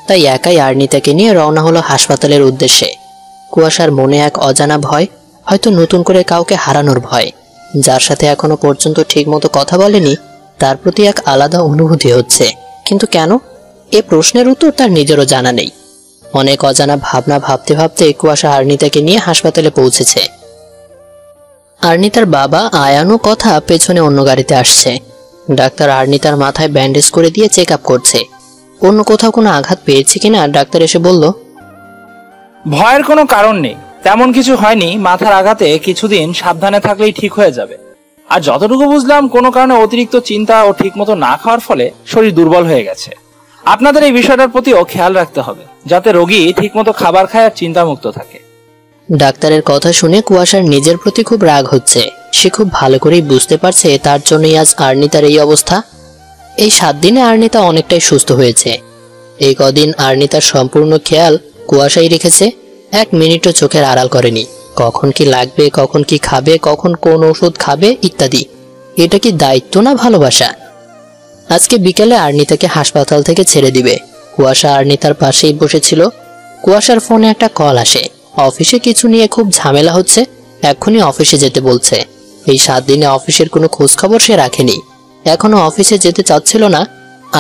তাই একাই আর্নিতাকে নিয়ে রওনা হলো হাসপাতালের উদ্দেশ্যে। কুয়াশার মনে এক অজানা ভয়, হয়তো নতুন করে কাউকে হারানোর ভয়। যার সাথে এখনো পর্যন্ত ঠিকমতো কথা বলেনি, তার প্রতি এক আলাদা অনুভূতি হচ্ছে। কিন্তু কেন? এ প্রশ্নের উত্তর তার নিজেরও জানা নেই। অনেক অজানা ভাবনা ভাবতে ভাবতে কুয়াশা আর্নিতাকে নিয়ে হাসপাতালে পৌঁছেছে। আর্নিতার বাবা আয়ানও কথা পেছনে অন্য গাড়িতে আসছে। ডাক্তার আর্নিতার মাথায় ব্যান্ডেজ করে দিয়ে চেক আপ করছে। অন্য কোথাও কোনো আঘাত পেয়েছে কিনা ডাক্তার এসে বলল, ভয়ের কোনো কারণ নেই, তেমন কিছু হয়নি। মাথার আঘাতে কিছুদিন সাবধানে থাকলেই ঠিক হয়ে যাবে। আর যতটুকু বুঝলাম, কোনো কারণে অতিরিক্ত চিন্তা ও ঠিকমতো না খাওয়ার ফলে শরীর দুর্বল হয়ে গেছে। আপনাদের এই বিষয়টার প্রতিও খেয়াল রাখতে হবে, যাতে রোগী ঠিকমতো খাবার খায় আর চিন্তামুক্ত থাকে। ডাক্তারের কথা শুনে কুয়াশার নিজের প্রতি খুব রাগ হচ্ছে। সে খুব ভালো করেই বুঝতে পারছে তার জন্যই আজ আর্নিতার এই অবস্থা। এই 7 দিনে আর্নিতা অনেকটাই সুস্থ হয়েছে। এই কদিন আর্নিতার সম্পূর্ণ খেয়াল কুয়াশাই রেখেছে। 1 মিনিটও চোখের আড়াল করেনি। কখন কি লাগবে, কখন কি খাবে, কখন কোন ওষুধ খাবে ইত্যাদি। এটা কি দায়িত্ব না ভালোবাসা? আজকে বিকেলে আর্নিতাকে হাসপাতাল থেকে ছেড়ে দিবে। কুয়াশা আর্নিতার পাশেই বসেছিল। কুয়াশার ফোনে একটা কল আসে। অফিসে কিছু নিয়ে খুব ঝামেলা হচ্ছে, এক্ষুনি অফিসে যেতে বলছে। এই 7 দিনে অফিসের কোনো খোঁজ খবর সে রাখেনি। এখনো অফিসে যেতে চাচ্ছিল না।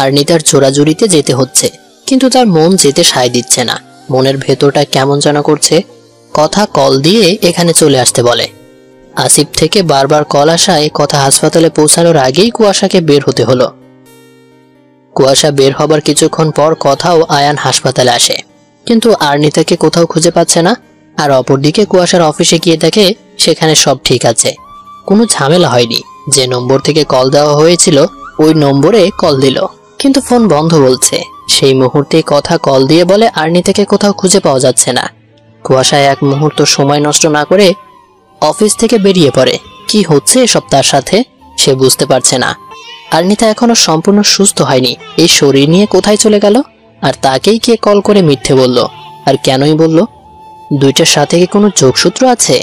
আর্নিতার জোরাজুরিতে যেতে হচ্ছে, কিন্তু তার মন যেতে সায় দিচ্ছে না। মনের ভেতরটা কেমন যেন করছে। কথা কল দিয়ে এখানে চলে আসতে বলে। আসিফ থেকে বারবার কল আসায় কথা হাসপাতালে পৌঁছানোর আগেই কুয়াশাকে বের হতে হলো। কুয়াশা বের হবার কিছুক্ষণ পর কথাও আয়ান হাসপাতালে আসে, কিন্তু আর্নিতাকে কোথাও খুঁজে পাচ্ছে না। আর অপরদিকে কুয়াশার অফিসে গিয়ে দেখে সেখানে সব ঠিক আছে, কোনো ঝামেলা হয়নি। যে নম্বর থেকে কল দেওয়া হয়েছিল ওই নম্বরে কল দিল, কিন্তু ফোন বন্ধ বলছে। সেই মুহূর্তে কথা কল দিয়ে বলে আর্নিতাকে কোথাও খুঁজে পাওয়া যাচ্ছে না। কুয়াশা এক মুহূর্ত সময় নষ্ট না করে অফিস থেকে বেরিয়ে পড়ে। কি হচ্ছে এসব তার সাথে সে বুঝতে পারছে না। আর্নিতা এখনো সম্পূর্ণ সুস্থ হয়নি। এই শরীর নিয়ে কোথায় চলে গেল? আর তাকেই কে কল করে মিথ্যে বলল? আর কেনই বলল? দুইটার সাথে কি কোনো যোগসূত্র আছে?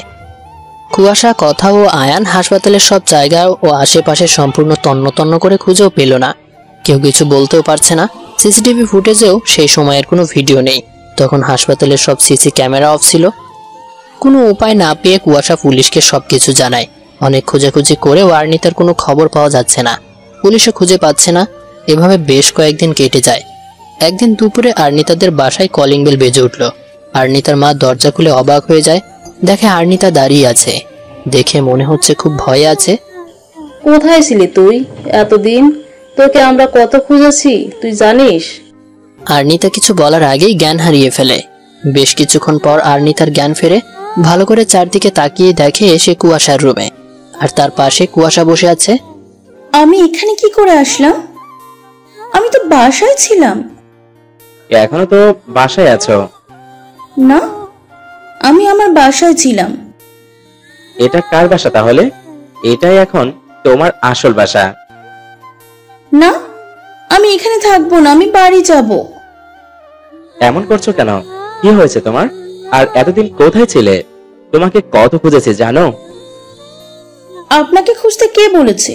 কুয়াশা, কথা ও আয়ান হাসপাতালের সব জায়গা ও আশেপাশে সম্পূর্ণ তন্ন তন্ন করে খুঁজেও পেল না। কেউ কিছু বলতেও পারছে না। সিসিটিভি ফুটেজেও সেই সময়ের কোনো ভিডিও নেই। তখন হাসপাতালের সব সিসি ক্যামেরা অফ ছিল। কোনো উপায় না পেয়ে কুয়াশা পুলিশকে সবকিছু জানায়। অনেক খোঁজাখুঁজি করেও আর্নিতার কোনো খবর পাওয়া যাচ্ছে না। পুলিশও খুঁজে পাচ্ছে না। এভাবে বেশ কয়েকদিন কেটে যায়। একদিন দুপুরে আর্নিতাদের বাসায় কলিং বেল বেজে উঠল। আর্নিতার মা দরজা খুলে অবাক হয়ে যায়। দেখে আর্নিতা দাঁড়িয়ে আছে। দেখে মনে হচ্ছে খুব ভয়ে আছে। কোথায় ছিলি তুই এতদিন? তোকে আমরা কত খুঁজেছি তুই জানিস? আর্নিতা কিছু বলার আগেই জ্ঞান হারিয়ে ফেলে। বেশ কিছুক্ষণ পর আর্নিতার জ্ঞান ফেরে। ভালো করে চারদিকে তাকিয়ে দেখে সে কুয়াশার রুমে, আর তার পাশে কুয়াশা বসে আছে। আমি এখানে কি করে আসলাম? আমি তো বাসায় ছিলাম। এখনো তো বাসায় আছো? না, আমি আমার বাসায় ছিলাম। এটা কার বাসা তাহলে? এটাই এখন তোমার আসল বাসা। না, আমি এখানে থাকবো না, আমি বাড়ি যাব। এমন করছো কেন? কি হয়েছে তোমার? আর এতদিন কোথায় ছিলে? তোমাকে কত খুঁজেছি জানো? আপনাকে খুঁজতে কে বলেছে?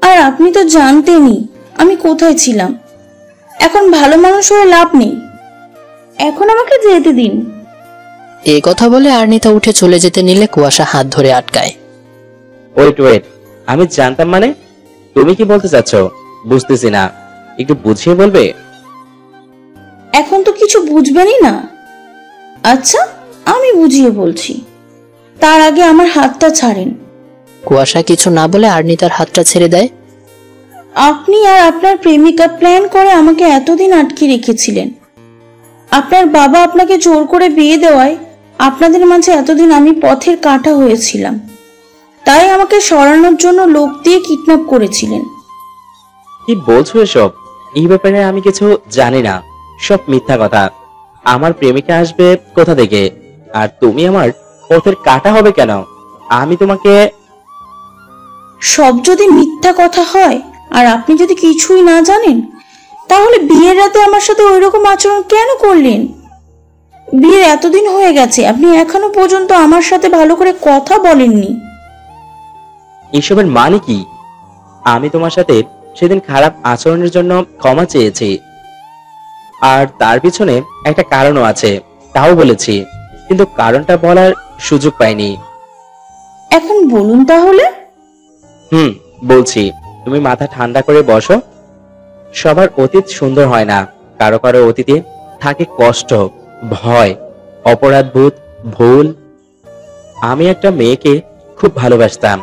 আর আপনি তো জানতেনই আমি কোথায় ছিলাম। এখন ভালো মানুষ হয়ে লাভ নেই, এখন আমাকে যেতে দিন। এই কথা বলে আর্নিতা উঠে চলে যেতে নিলে কুয়াশা হাত ধরে আটকায়। ওয়েট, আমি জানতাম মানে? তুমি কি বলতে চাচ্ছ বুঝতেছি না, একটু বুঝিয়ে বলবে? এখন তো কিছু বুঝবেনই না। আচ্ছা, আমি বুঝিয়ে বলছি, তার আগে আমার হাতটা ছাড়েন। কুয়াশা কিছু না বলে আর্নিতার হাতটা ছেড়ে দেয়। আপনি আর আপনার প্রেমিকা প্ল্যান করে আমাকে এতদিন আটকে রেখেছিলেন। আপনার বাবা আপনাকে জোর করে বিয়ে দেওয়ায় আপনাদের মাঝে এতদিন আমি পথের কাঁটা হয়েছিলাম। তাই আমাকে সরানোর জন্য লোক দিয়ে কিডন্যাপ করেছিলেন। কি বলছো এসব? এই ব্যাপারে আমি কিছু জানি না, সব মিথ্যা কথা। আমার প্রেমিকা আসবে কোথা থেকে? আর তুমি আমার পথের কাঁটা হবে কেন? আমি তোমাকে... সব যদি মিথ্যা কথা হয় আর আপনি যদি কিছুই না জানেন, তাহলে বিয়ের রাতে আমার সাথে ওইরকম আচরণ কেন করলেন? বিয়ের এতদিন হয়ে গেছে, আপনি এখনো পর্যন্ত আমার সাথে ভালো করে কথা বলেননি। এসবের মানে কি? আমি তোমার সাথে সেদিন খারাপ আচরণের জন্য ক্ষমা চেয়েছি, আর তার পিছনে একটা কারণও আছে, তাও বলেছি, কিন্তু কারণটা বলার সুযোগ পাইনি। এখন বলুন তাহলে। বলছি। তুমি মাথা ঠান্ডা করে বসো। সবার অতীত সুন্দর হয় না, কারো কারো অতীতে থাকে কষ্ট, ভয়, অপরাধবোধ, ভুল। আমি একটা মেয়েকে খুব ভালোবাসতাম,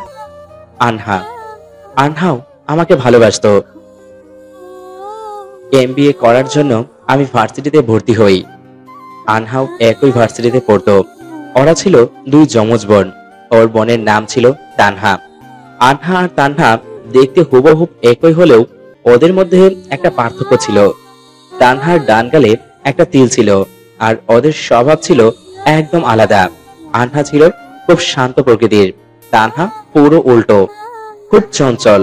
আনহা। আনহাও আমাকে ভালোবাসতো। MBA করার জন্য আমি ভার্সিটিতে ভর্তি হই। আনহাও একই ভার্সিটিতে পড়তো। ওরা ছিল দুই যমজ বোন। ওর বোনের নাম ছিল তানহা। আনহা আর তানহা দেখতে হুবহুব একই হলেও ওদের মধ্যে একটা পার্থক্য ছিল। তানহার ডান গালে একটা তিল ছিল, আর ওদের স্বভাব ছিল একদম আলাদা। আনহা ছিল খুব শান্ত প্রকৃতির, তানহা পুরো উল্টো, খুব চঞ্চল।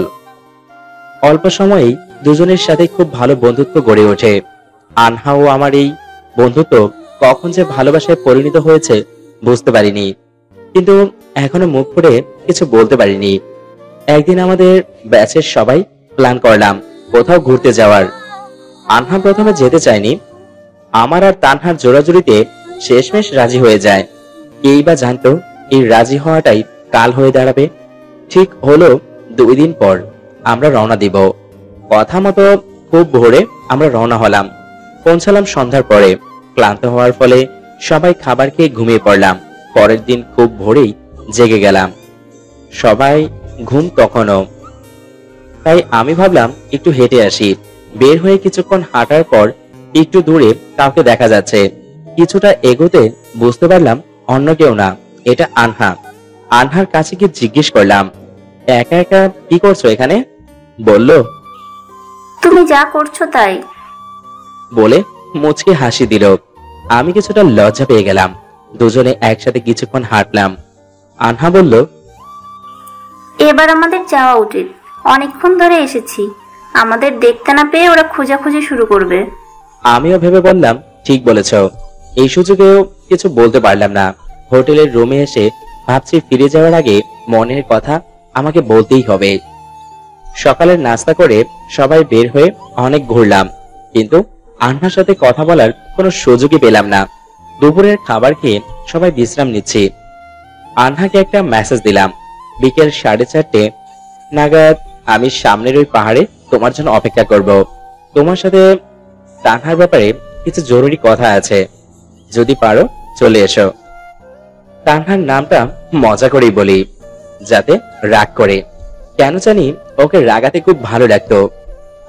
অল্প সময়েই দুজনের সাথে খুব ভালো বন্ধুত্ব গড়ে ওঠে। আনহা ও আমার এই বন্ধুত্ব কখন যে ভালোবাসায় পরিণত হয়েছে বুঝতে পারিনি, কিন্তু এখনো মুখ ফুটে কিছু বলতে পারিনি। একদিন আমাদের ব্যাচের সবাই প্ল্যান করলাম কোথাও ঘুরতে যাওয়ার। আনহা প্রথমে যেতে চায়নি। আমার আর তানহার জোড়াজুড়িতে শেষমেশ রাজি হয়ে যায়। এই বা জানতো এই রাজি হওয়াটাই কাল হয়ে দাঁড়াবে। ঠিক হলো 2 দিন পর আমরা রওনা দিব। কথা মতো খুব ভোরে আমরা রওনা হলাম। পৌঁছালাম সন্ধ্যার পরে। ক্লান্ত হওয়ার ফলে সবাই খাবার খেয়ে ঘুমিয়ে পড়লাম। পরের দিন খুব ভোরেই জেগে গেলাম। সবাই ঘুম তখনও। তাই আমি ভাবলাম একটু হেঁটে আসি। বের হয়ে কিছুক্ষণ হাঁটার পর একটু দূরে কাউকে দেখা যাচ্ছে। কিছুটা এগোতে বুঝতে পারলাম অন্য কেউ না, এটা আনহা। আনহার কাছে গিয়ে জিজ্ঞেস করলাম, একা একা কি করছো এখানে? বলল, তুমি যা করছো তাই। বলে মুচকে হাসি দিল। আমি কিছুটা লজ্জা পেয়ে গেলাম। দুজনে একসাথে কিছুক্ষণ হাঁটলাম। আনহা বলল, এবার আমাদের যাওয়া উচিত, অনেকক্ষণ ধরে এসেছি, আমাদের দেখতে না পেয়ে ওরা খোঁজাখুঁজি শুরু করবে। আমিও ভেবে বললাম, ঠিক বলেছ। এই সুযোগেও কিছু বলতে পারলাম না। হোটেলের রুমে এসে ভাবছি ফিরে যাওয়ার আগে মনের কথা আমাকে বলতেই হবে। সকালের নাস্তা করে সবাই বের হয়ে অনেক ঘুরলাম, কিন্তু আনহার সাথে কথা বলার কোনো সুযোগই পেলাম না। দুপুরের খাবার খেয়ে সবাই বিশ্রাম নিচ্ছি। আনহাকে একটা মেসেজ দিলাম, বিকেল 4:30 নাগাদ আমি সামনের ওই পাহাড়ে তোমার জন্য অপেক্ষা করব। তোমার সাথে তানহার ব্যাপারে কিছু জরুরি কথা আছে, যদি পারো চলে এসো। তানহার নামটা মজা করেই বলি, যাতে রাগ করে। কেন জানি ওকে রাগাতে খুব ভালো লাগতো।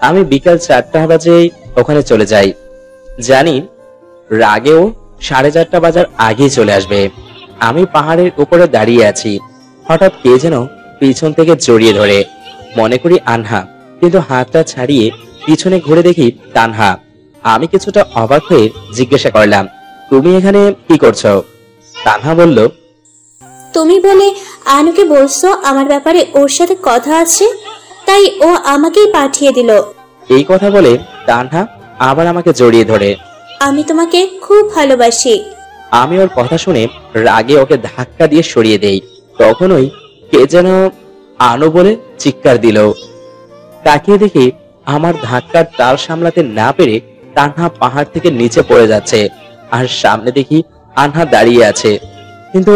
আমি বিকাল 4টা বাজে ওখানে চলে যাই। জানি রাগেও 4:30 বাজার আগেই চলে আসবে। আমি পাহাড়ের উপরে দাঁড়িয়ে আছি। হঠাৎ কে যেন পিছন থেকে জড়িয়ে ধরে। মনে করি আনহা, কিন্তু হাতটা ছাড়িয়ে পিছনে ঘুরে দেখি তানহা। আমি কিছুটা অবাক হয়ে জিজ্ঞাসা করলাম, তুমি এখানে কি করছো? তানহা বলল, তুমি বলে আনুকে বলছো আমার ব্যাপারে ওর সাথে কথা আছে, তাই ও আমাকেই পাঠিয়ে দিল। এই কথা বলে তানহা আবার আমাকে জড়িয়ে ধরে। আমি তোমাকে খুব ভালোবাসি। আমি ওর কথা শুনে রাগে ওকে ধাক্কা দিয়ে সরিয়ে দেই। তখনই কে যেন আনো বলে চিৎকার দিল। তাকিয়ে দেখি আমার ধাক্কার তাল সামলাতে না পেরে তানহা পাহাড় থেকে নিচে পড়ে যাচ্ছে, আর সামনে দেখি আনহা দাঁড়িয়ে আছে। কিন্তু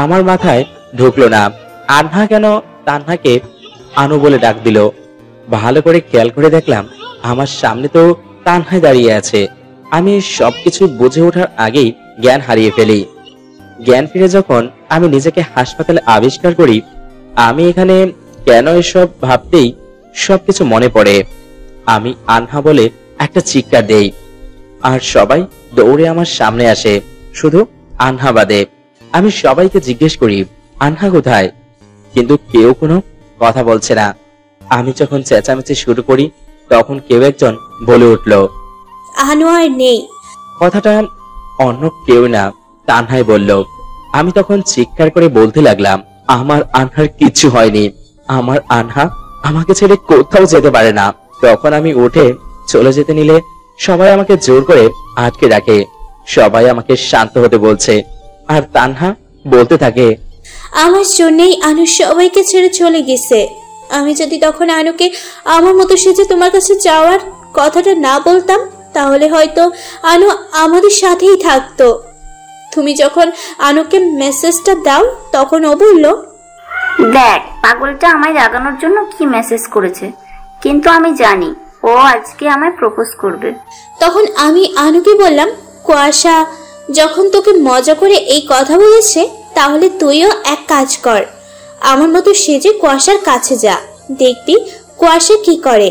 আমার মাথায় ঢুকলো না আনহা কেন তানহাকে আনু বলে ডাক দিল। ভালো করে খেয়াল করে দেখলাম আমার সামনে তো তানহাই দাঁড়িয়ে আছে। আমি সবকিছু বুঝে ওঠার আগেই জ্ঞান হারিয়ে ফেলি। জ্ঞান ফিরে যখন আমি নিজেকে হাসপাতালে আবিষ্কার করি, আমি এখানে কেন এসব ভাবতেই সবকিছু মনে পড়ে। আমি আনহা বলে একটা চিৎকার দেই, আর সবাই দৌড়ে আমার সামনে আসে, শুধু আনহা বাদে। আমি সবাইকে জিজ্ঞেস করি আনহা কোথায়, কিন্তু কেউ কোনো কথা বলছে না। আমি যখন চেঁচামেচি শুরু করি তখন কেউ একজন বলে উঠল, আনু আর নেই। কথাটা অন্য কেউ না, তানহাই বলল। আমি তখন চিৎকার করে বলতে লাগলাম, আমার আনহার কিচ্ছু হয়নি, আমার আনহা আমাকে ছেড়ে কোথাও যেতে পারে না। তখন আমি উঠে চলে যেতে নিলে সবাই আমাকে জোর করে আটকে রাখে। সবাই আমাকে শান্ত হতে বলছে, আর তানহা বলতে থাকে, আমার জন্যই আনু সবাইকে ছেড়ে চলে গেছে। আমি যদি তখন আনুকে আমার মতো সেজে তোমার কাছে যাওয়ার কথাটা না বলতাম, তাহলে হয়তো আনু আমাদের সাথেই থাকতো। তুমি যখন আনুকে মেসেজটা দাও তখন ও বলল, দেখ পাগলটা আমায় রাগানোর জন্য কি মেসেজ করেছে, কিন্তু আমি জানি ও আজকে আমায় প্রপোজ করবে। তখন আমি আনুকে বললাম, কুয়াশা যখন তোকে মজা করে এই কথা বলেছে, তাহলে তুইও এক কাজ কর, আমার মতো সেজে কুয়াশার কাছে যা, দেখবি কুয়াশা কি করে।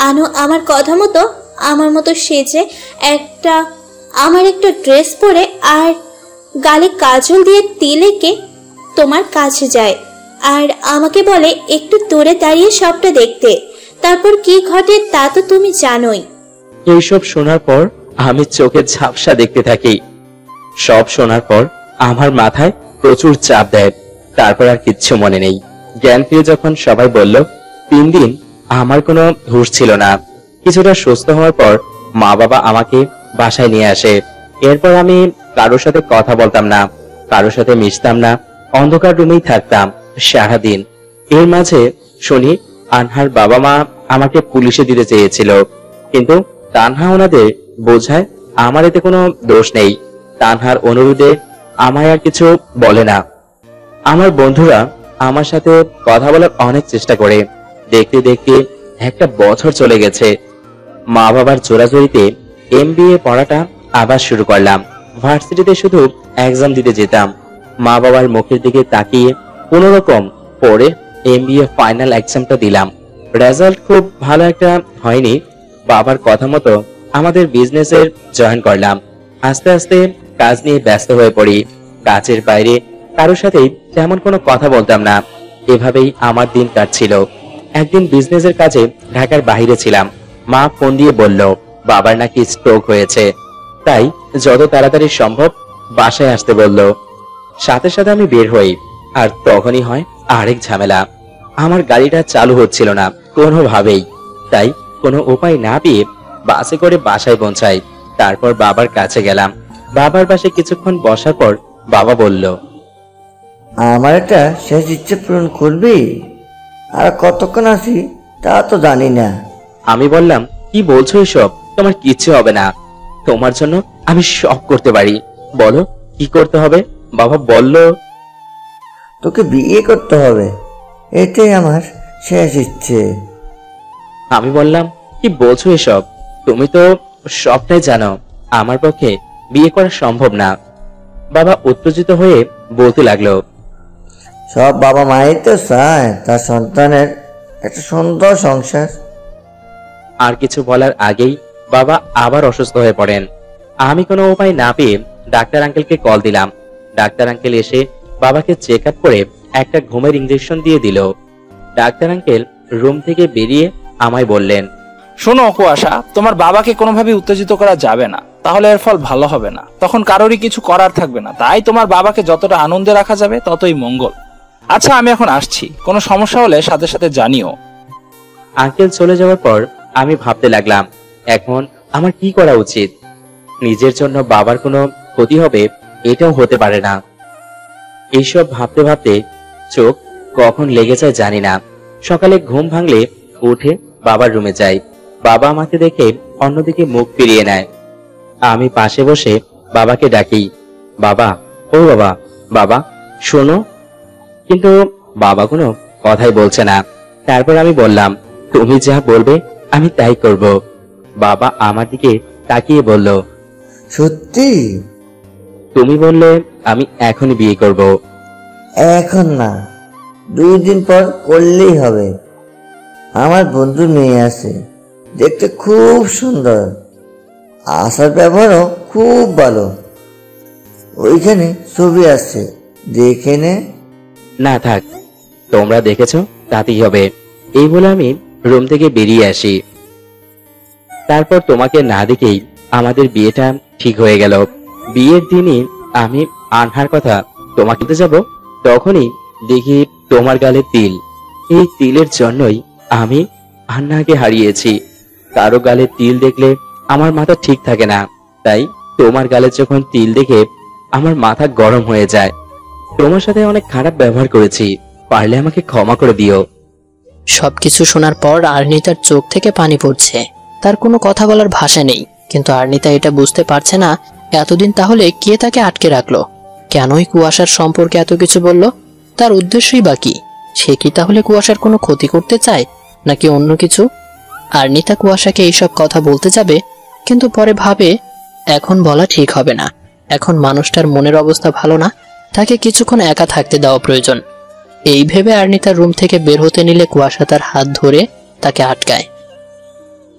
আনু আমার কথা মতো আমার মতো সেজে আমার একটা ড্রেস পরে আর গালে কাজল দিয়ে তিল এঁকে তোমার কাছে যায়, আর আমাকে বলে একটু দূরে দাঁড়িয়ে সবটা দেখতে, তারপর কি ঘটে তা তো তুমি জানোই। এইসব শোনার পর আমি চোখে ঝাপসা দেখতে থাকি। সব শোনার পর আমার মাথায় প্রচুর চাপ দেয়, তারপর আর কিচ্ছু মনে নেই। জ্ঞান ফিরে যখন সবাই বলল, 3 দিন আমার কোনো হুঁশ ছিল না। কিছুটা সুস্থ হওয়ার পর মা বাবা আমাকে বাসায় নিয়ে আসে। এরপর আমি কারোর সাথে কথা বলতাম না, কারোর সাথে মিশতাম না, অন্ধকার রুমেই থাকতাম সারাদিন। এর মাঝে শুনি আনহার বাবা মা আমাকে পুলিশে দিতে চেয়েছিল, কিন্তু তানহা ওনাদের বোঝায় আমার এতে কোনো দোষ নেই। তানহার অনুরোধে আমায় আর কিছু বলে না। আমার বন্ধুরা আমার সাথে কথা বলার অনেক চেষ্টা করে। দেখতে দেখতে একটা বছর চলে গেছে। মা বাবার জোরাজোরিতে MBA পড়াটা আবার শুরু করলাম। ভার্সিটিতে শুধু এক্সাম দিতে যেতাম। মা বাবার মুখের দিকে তাকিয়ে কোনো রকম পড়ে MBA ফাইনাল এক্সামটা দিলাম। রেজাল্ট খুব ভালো একটা হয়নি। বাবার কথা মতো আমাদের বিজনেসের জয়েন করলাম। আস্তে আস্তে কাজ নিয়ে ব্যস্ত হয়ে পড়ি। কাজের বাইরে কারোর সাথে তেমন কোনো কথা বলতাম না। এভাবেই আমার দিন কাটছিল। একদিন বিজনেসের কাজে ঢাকার বাইরে ছিলাম। মা ফোন দিয়ে বলল বাবার নাকি স্ট্রোক হয়েছে, তাই যত তাড়াতাড়ি সম্ভব বাসায় আসতে বলল। সাথে সাথে আমি বের হই, আর তখনই হয় আরেক ঝামেলা। আমার গাড়িটা চালু হচ্ছিল না কোনোভাবেই, তাই কোনো উপায় না পেয়ে বাসে করে বাসায় পৌঁছাই। তারপর বাবার কাছে গেলাম। বাবার পাশে কিছুক্ষণ বসার পর বাবা বলল, আমার একটা শেষ ইচ্ছে পূরণ করবি? আর কতক্ষণ আছি তা তো জানি না। আমি বললাম, কি বলছো এসব? তোমার কিচ্ছু হবে না, তোমার জন্য আমি সব করতে পারি। বলো কি করতে হবে? বাবা বলল, তোকে বিয়ে করতে হবে, এটাই আমার শেষ ইচ্ছে। আমি বললাম, কি বলছো এসব? তুমি তো সবটাই জানো আমার পক্ষে বিয়ে করা সম্ভব না। বাবা উত্তেজিত হয়ে বলতে লাগলো, সব বাবা মাই তো চায় তার সন্তানের একটা সুন্দর সংসার। আর কিছু বলার আগেই বাবা আবার অসুস্থ হয়ে পড়েন। আমি কোনো উপায় না পেয়ে ডাক্তার আঙ্কেলকে কল দিলাম। ডাক্তার আঙ্কেল এসে বাবাকে চেক আপ করে একটা ঘুমের ইঞ্জেকশন দিয়ে দিল। ডাক্তার আঙ্কেল রুম থেকে বেরিয়ে আমায় বললেন, শোনো কুয়াশা, তোমার বাবাকে কোনোভাবে উত্তেজিত করা যাবে না, তাহলে এর ফল ভালো হবে না। তখন কারোরই কিছু করার থাকবে না। তাই তোমার বাবাকে যতটা আনন্দে রাখা যাবে ততই মঙ্গল। আচ্ছা, আমি এখন আসছি, কোনো সমস্যা হলে সাথে সাথে জানিও। আঙ্কেল চলে যাওয়ার পর আমি ভাবতে লাগলাম, এখন আমার কি করা উচিত। নিজের জন্য বাবার কোনো ক্ষতি হবে এটাও হতে পারে না। এইসব ভাবতে ভাবতে চোখ কখন লেগে যায় জানি না। সকালে ঘুম ভাঙলে উঠে বাবার রুমে যাই। বাবা আমাকে দেখে অন্যদিকে মুখ ফিরিয়ে নেয়। আমি পাশে বসে বাবাকে ডাকি, বাবা, ও বাবা, বাবা শোনো। কিন্তু বাবা কোনো কথাই বলছে না। তারপর আমি বললাম, তুমি যা বলবে আমি তাই করব। বাবা আমার দিকে তাকিয়ে বলল, সত্যি? তুমি বললে আমি এখনই বিয়ে করব। এখন না, 2 দিন পর করলেই হবে। আমার বন্ধুর মেয়ে আছে, দেখতে খুব সুন্দর, আসার ব্যবহারও খুব ভালো। ওইখানে ছবি আছে, দেখে নে। না থাক, তোমরা দেখেছো তাতেই হবে। এই বলে আমি রুম থেকে বেরিয়ে আসি। তারপর তোমাকে না দেখেই আমাদের বিয়েটা ঠিক হয়ে গেল। বিয়ের দিনই আমি আনহার কথা তোমাকে বলতে যাব, তখনই দেখি তোমার গালে তিল। এই তিলের জন্যই আমি আন্নাকে হারিয়েছি। কারো গালে তিল দেখলে আমার মাথা ঠিক থাকে না, তাই তোমার গালে যখন তিল দেখে আমার মাথা গরম হয়ে যায়। তোমার সাথে অনেক খারাপ ব্যবহার করেছি, পারলে আমাকে ক্ষমা করে দিও। সবকিছু শোনার পর আর্নিতার চোখ থেকে পানি পড়ছে। তার কোনো কথা বলার ভাষা নেই, কিন্তু আর্নিতা এটা বুঝতে পারছে না এতদিন তাহলে কে তাকে আটকে রাখলো, কেনই কুয়াশার সম্পর্কে এত কিছু বলল, তার উদ্দেশ্যই বা কি। সে কি তাহলে কুয়াশার কোনো ক্ষতি করতে চায় নাকি অন্য কিছু? আরনিতা কুয়াশাকে এইসব কথা বলতে যাবে, কিন্তু পরে ভাবে এখন বলা ঠিক হবে না। এখন মানুষটার মনের অবস্থা ভালো না, তাকে কিছুক্ষণ একা থাকতে দেওয়া প্রয়োজন। এই ভেবে আরনিতার রুম থেকে বের হতে নিলে কুয়াশা তার হাত ধরে তাকে আটকায়।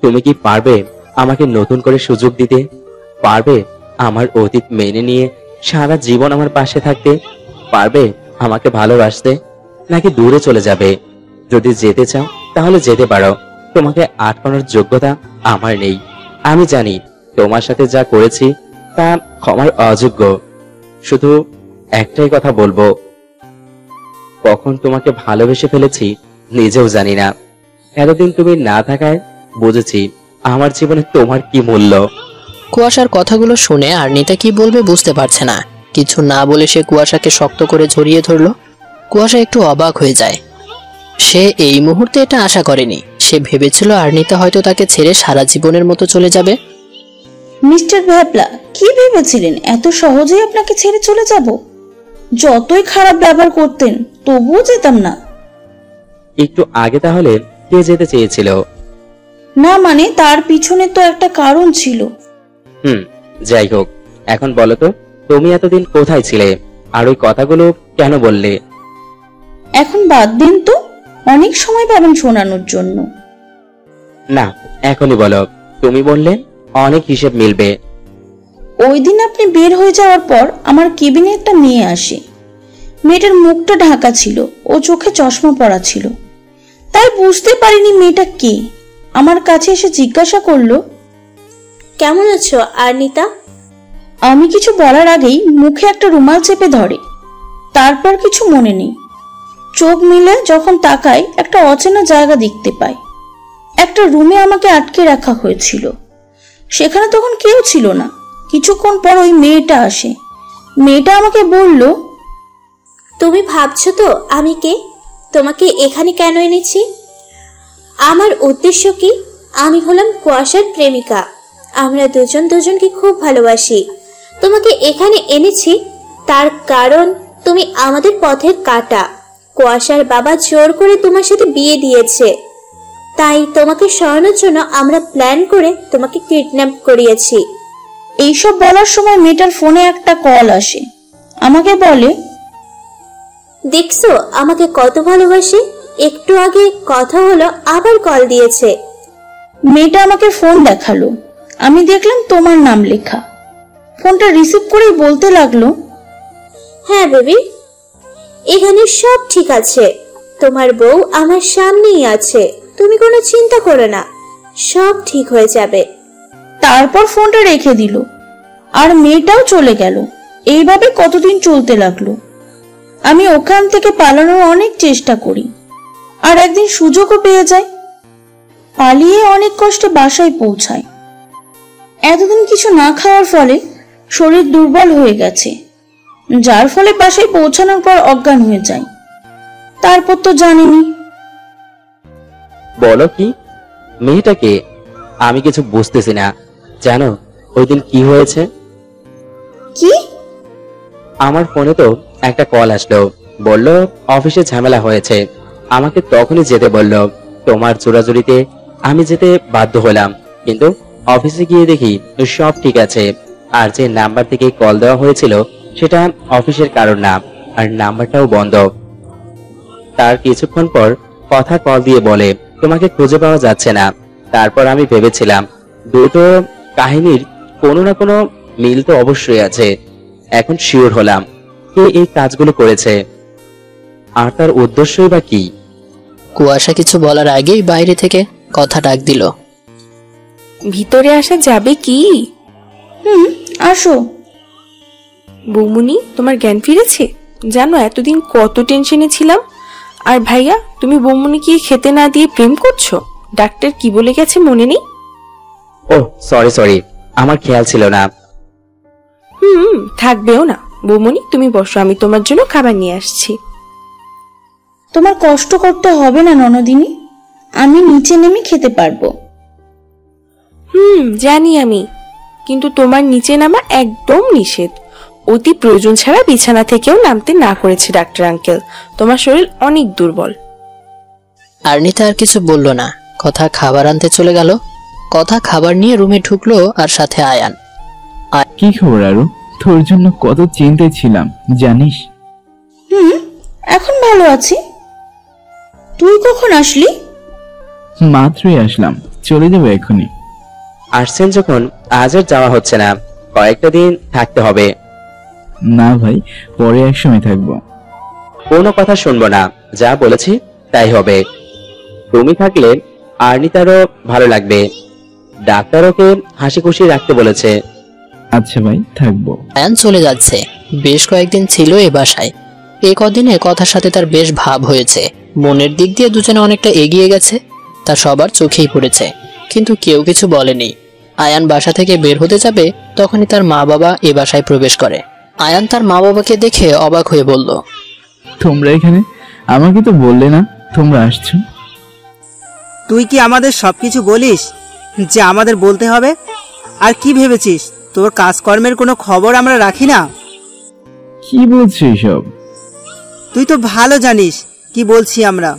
তুমি কি পারবে আমাকে নতুন করে সুযোগ দিতে? পারবে আমার অতীত মেনে নিয়ে সারা জীবন আমার পাশে থাকতে? পারবে আমাকে ভালোবাসতে, নাকি দূরে চলে যাবে? যদি যেতে চাও তাহলে যেতে পারো, তোমাকে আটকানোর যোগ্যতা আমার নেই। আমি জানি তোমার সাথে যা করেছি তা ক্ষমার অযোগ্য। শুধু একটাই কথা বলবো, কখন তোমাকে ভালোবেসে ফেলেছি নিজেও জানি না। এতদিন তুমি না থাকায় বুঝেছি আমার জীবনে তোমার কি মূল্য। কুয়াশার কথাগুলো শুনে আরনিতা কি বলবে বুঝতে পারছে না। কিছু না বলে সে কুয়াশাকে শক্ত করে জড়িয়ে ধরলো। কুয়াশা একটু অবাক হয়ে যায়। সে এই মুহূর্তে এটা আশা করেনি। সে ভেবেছিল আরনিতা হয়তো তাকে ছেড়ে সারা জীবনের মতো চলে যাবে। মিস্টার ভ্যাপলা, কি ভেবেছিলেন এত সহজেই আপনাকে ছেড়ে চলে যাব? যতই খারাপ ব্যবহার করতেন তবুও যেতাম না। একটু আগে তাহলে কে যেতে চেয়েছিল? না মানে তার পিছনে তো একটা কারণ ছিল। যাই হোক, এখন বলো তো তুমি এতদিন কোথায় ছিলে, আর ওই কথাগুলো কেন বললে? এখন বাদ দিন তো, অনেক সময় পাবেন শোনানোর জন্য। না, এখনই বলো। তুমি বললে অনেক হিসেব মিলবে। ওই দিন আপনি বের হয়ে যাওয়ার পর আমার কেবিনে একটা মেয়ে আসে। মেয়েটার মুখটা ঢাকা ছিল, ও চোখে চশমা পরা ছিল, তাই বুঝতে পারিনি মেয়েটা কে। আমার কাছে এসে জিজ্ঞাসা করলো, কেমন আছো আরনিতা? আমি কিছু বলার আগেই মুখে একটা রুমাল চেপে ধরে। তারপর কিছু মনে নেই। চোখ মিলে যখন তাকাই একটা অচেনা জায়গা দেখতে পাই। একটা রুমে আমাকে আটকে রাখা হয়েছিল। সেখানে তখন কেউ ছিল না। কিছুক্ষণ পর ওই মেয়েটা আসে। মেয়েটা আমাকে বলল, তুমি ভাবছো তো আমি কে? তোমাকে এখানে কেন এনেছি? আমার উদ্দেশ্য কি? আমি হলাম কুয়াশার প্রেমিকা। আমরা দুজন দুজনকে খুব ভালোবাসি। তোমাকে এখানে এনেছি তার কারণ তুমি আমাদের পথের কাঁটা। কুয়াশার বাবা জোর করে তোমার সাথে বিয়ে দিয়েছে, তাই তোমাকে সরানোর জন্য আমরা প্ল্যান করে তোমাকে কিডন্যাপ করিয়েছি। এইসব বলার সময় মেয়েটার ফোনে একটা কল আসে। আমাকে বলে, দেখছো আমাকে কত ভালোবাসে। একটু আগে কথা হলো, আবার কল দিয়েছে। মেয়েটা আমাকে ফোন দেখালো। আমি দেখলাম তোমার নাম লেখা। ফোনটা রিসিভ করেই বলতে লাগলো, হ্যাঁ বেবি, এখানে সব ঠিক আছে। তোমার বউ আমার সামনেই আছে, তুমি কোনো চিন্তা করো না, সব ঠিক হয়ে যাবে। তারপর ফোনটা রেখে দিল আর মেয়েটাও চলে গেল। এইভাবে কতদিন চলতে লাগলো। আমি ওখান থেকে পালানোর অনেক চেষ্টা করি, আর একদিন সুযোগও পেয়ে যাই। পালিয়ে অনেক কষ্টে বাসায় পৌঁছায়। এতদিন কিছু না খাওয়ার ফলে শরীর দুর্বল হয়ে গেছে, যার ফলে বাসায় পৌঁছানোর পর অজ্ঞান হয়ে যায়। তারপর তো জানিনি। বলো কি, মেয়েটাকে? আমি কিছু বুঝতেছি না। জানো ওই দিন কি হয়েছে? কি? আমার ফোনে তো একটা কল আসলো, বলল অফিসে ঝামেলা হয়েছে। আমাকে তখনই যেতে বলল। তোমার জোরাজুরিতে আমি যেতে বাধ্য হলাম, কিন্তু অফিসে গিয়ে দেখি সব ঠিক আছে। আর যে নাম্বার থেকে কল দেওয়া হয়েছিল সেটা অফিসের কারণ না, আর নাম্বারটাও বন্ধ। তার কিছুক্ষণ পর কথা কল দিয়ে বলে তোমাকে খুঁজে পাওয়া যাচ্ছে না। তারপর আমি ভেবেছিলাম দুটো কাহিনীর কোনো না কোনো মিল তো অবশ্যই আছে। এখন শিওর হলাম কে এই কাজগুলো করেছে, আর তার উদ্দেশ্যই বা কি। কুয়াশা কিছু বলার আগেই বাইরে থেকে কথা ডাক দিল, ভিতরে আসা যাবে কি? আসো। বৌমুনি, তোমার জ্ঞান ফিরেছে? জানো এতদিন কত টেনশনে ছিলাম। আর ভাইয়া, তুমি বৌমুনিকে খেতে না দিয়ে প্রেম করছো? ডাক্তার কি বলে গেছে মনে নেই? ও সরি, আমার খেয়াল ছিল না। থাকবেও না। বৌমুনি তুমি বসো, আমি তোমার জন্য খাবার নিয়ে আসছি। তোমার কষ্ট করতে হবে না ননদিনী, আমি নিচে নেমে খেতে পারবো। জানি আমি, কিন্তু তোমার নিচে নামা একদম নিষেধ। অতি প্রয়োজন ছাড়া বিছানা থেকেও নামতে না করেছে ডাক্তার আঙ্কেল। তোমার শরীর অনেক দুর্বল। আর্নিতা আর কিছু বলল না, কথা খাবার আনতে চলে গেল। কথা খাবার নিয়ে রুমে ঢুকলো আর সাথে আয়ান। কি খবর আরো? তোর জন্য কত চিন্তায় ছিলাম জানিস? এখন ভালো আছি। তুই কখন আসলি? মাত্রই আসলাম, চলে যাবো এখনই। আসছেন যখন আজ আর যাওয়া হচ্ছে না, কয়েকটা দিন থাকতে হবে। না ভাই, পরে একসময় থাকবো। কোনো কথা শুনবো না, যা বলেছি তাই হবে। তুমি থাকলে আর্নিতারও ভালো লাগবে। ডাক্তার ওকে হাসি খুশি রাখতে বলেছে। আচ্ছা ভাই, থাকবো। আয়ান চলে যাচ্ছে। বেশ কয়েকদিন ছিল এ বাসায়। এই কদিনে কথার সাথে তার বেশ ভাব হয়েছে। মনের দিক দিয়ে দুজনে অনেকটা এগিয়ে গেছে, তা সবার চোখেই পড়েছে, কিন্তু কেউ কিছু বলেনি। আয়ান বাসা থেকে বের হতে যাবে, তখনই তার মা বাবা এ বাসায় প্রবেশ করে। আয়ান তার মা বাবাকে দেখে অবাক হয়ে বলল, তোমরা এখানে? আমাকে তো বললে না তোমরা আসছো। তুই কি আমাদের সবকিছু বলিস যে আমাদের বলতে হবে? আর কি ভেবেছিস তোর কাজকর্মের কোনো খবর আমরা রাখি না? কি বলছো এসব? তুই তো ভালো জানিস কি বলছি আমরা।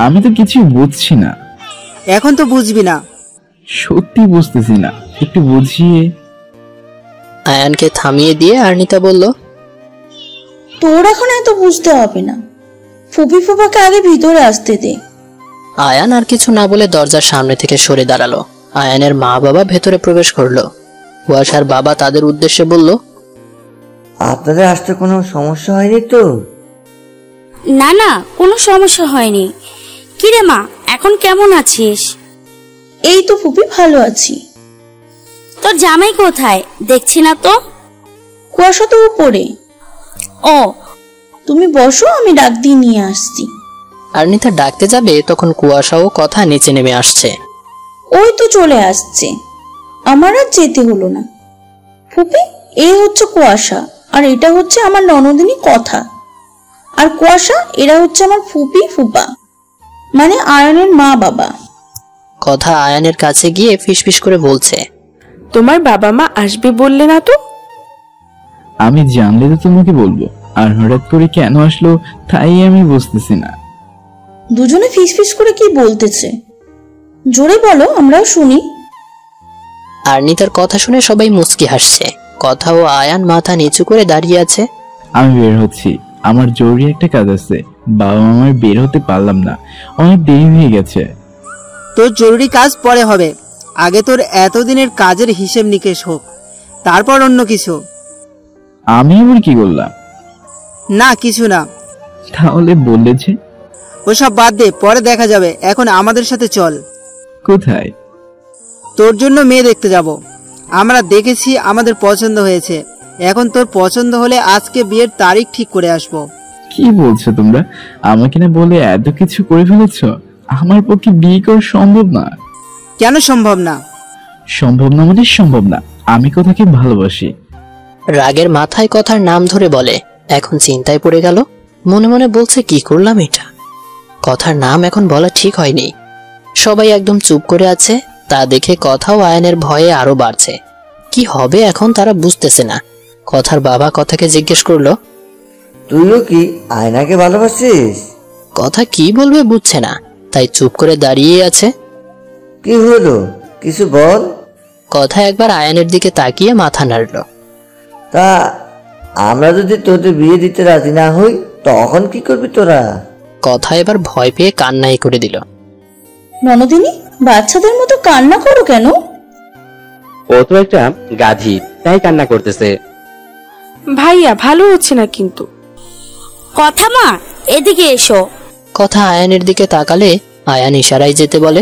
আমি তো কিছু বুঝছি না। এখন তো বুঝবি না। সত্যি বুঝতেছি না, একটু বুঝিয়ে। আয়ানকে থামিয়ে দিয়ে আর্নিতা বলল, তোর এখন এত বুঝতে হবে না, ফুপি ফুপাকে আগে ভিতরে আসতে দে। আয়ান আর কিছু না বলে দরজার সামনে থেকে সরে দাঁড়ালো। আয়ানের মা বাবা ভেতরে প্রবেশ করলো। কুয়াশার বাবা তাদের উদ্দেশ্যে বলল, আপনাদের আসতে কোনো সমস্যা হয়নি তো? না না, কোনো সমস্যা হয়নি। কিরে মা, এখন কেমন আছিস? এই তো ফুপি, ভালো আছি। তোর জামাই কোথায়? দেখছি না তো। কুয়াশা তো উপরে। ও, তুমি বসো, আমি ডাক দিয়ে নিয়ে আসছি। আর্নিতা ডাকতে যাবে, তখন কুয়াশাও কথা নিচে নেমে আসছে। ওই তো চলে আসছে, আমার আর যেতে হলো না। ফুপি, এই হচ্ছে কুয়াশা, আর এটা হচ্ছে আমার ননদিনী কথা। আর কুয়াশা, এরা হচ্ছে আমার ফুপি ফুপা, মানে আয়নের মা বাবা। কথা আয়ানের কাছে গিয়ে ফিসফিস করে বলছে, তোমার বাবা মা আসবে বললে না তো? আমি জানলে তো তোমাকে বলবো, আর হঠাৎ করে কেন আসলো তাই আমি বুঝতেছি না। দুজনে ফিসফিস করে কি বলতেছে, জোরে বলো, আমরাও শুনি। আর্নিতার কথা শুনে সবাই মুচকি হাসছে। কথা ও আয়ান মাথা নিচু করে দাঁড়িয়ে আছে। আমি বের হচ্ছি, আমার জরুরি একটা কাজ আছে। বাবা মামার বের হতে পারলাম না, অনেক দেরি হয়ে গেছে। তোর জরুরি কাজ পরে হবে, আগে তোর এতদিনের কাজের হিসেব নিকেশ হোক, তারপর অন্য কিছু। আমি আবার কি করলাম? না, কিছু না। তাহলে বললে যে? ওসব বাদ দে, পরে দেখা যাবে। এখন আমাদের সাথে চল। কোথায়? তোর জন্য মেয়ে দেখতে যাব। আমরা দেখেছি, আমাদের পছন্দ হয়েছে। এখন তোর পছন্দ হলে আজকে বিয়ের তারিখ ঠিক করে আসবো। কি বলছো তোমরা? আমাকে না বলে এত কিছু করে ফেলেছ? আমার পক্ষে বিয়ে করা সম্ভব না। কেন সম্ভব না? সম্ভব না মানে সম্ভব না। আমি কথাকে ভালোবাসি। রাগের মাথায় কথার নাম ধরে বলে। এখন চিন্তায় পড়ে গেল, মনে মনে বলছে কি করলাম এটা। কথার নাম এখন বলা ঠিক হয়নি। সবাই একদম চুপ করে আছে, তা দেখে কথাও আয়নের ভয়ে আরো বাড়ছে। কি হবে এখন তারা বুঝতেছে না। কথার বাবা কথাকে জিজ্ঞেস করলো, তুইও কি আয়নাকে ভালোবাসিস? কথা কি বলবে বুঝছে না, তাই চুপ করে দাঁড়িয়ে আছে। কি হলো, কিছু বল। কথা একবার আয়নের দিকে তাকিয়ে মাথা নাড়ল। তা আমরা যদি তোদের বিয়ে দিতে রাজি না হই তখন কি করবি তোরা? কথা এবার ভয় পেয়ে কান্নাই করে দিল। ননদিনী, বাচ্চাদের মতো কান্না করো কেন? ও তো একটা গাধি, তাই কান্না করতেছে। ভাইয়া, ভালো হচ্ছে না কিন্তু। কথা মা, এদিকে এসো। কথা আয়ানের দিকে তাকালে আয়ান ইশারায় যেতে বলে।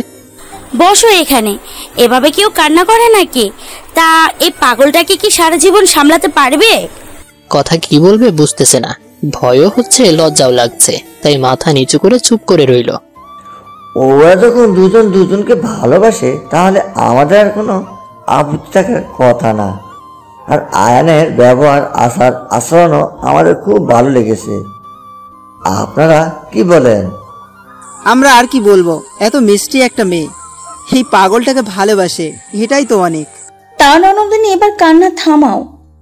বসো এখানে। এভাবে কেউ কান্না করে নাকি? তা এই পাগলটাকে কি সারা জীবন সামলাতে পারবে? কথা কি বলবে বুঝতেছে না, ভয়ও হচ্ছে লজ্জাও লাগছে, তাই মাথা নিচু করে চুপ করে রইল। ওরা যখন দুজন দুজনকে ভালোবাসে তাহলে আমাদের আর কোনো আপত্তি থাকার কথা না। আর আয়ানের ব্যবহার, আচার আচরণও আমাদের খুব ভালো লেগেছে। আপনারা কি বলেন? আমরা আর কি বলবো, এত মিষ্টি একটা মেয়ে এই পাগলটাকে ভালোবাসে, এটাই তো অনেক। তা ননদিনী, এবার কান্না থামাও।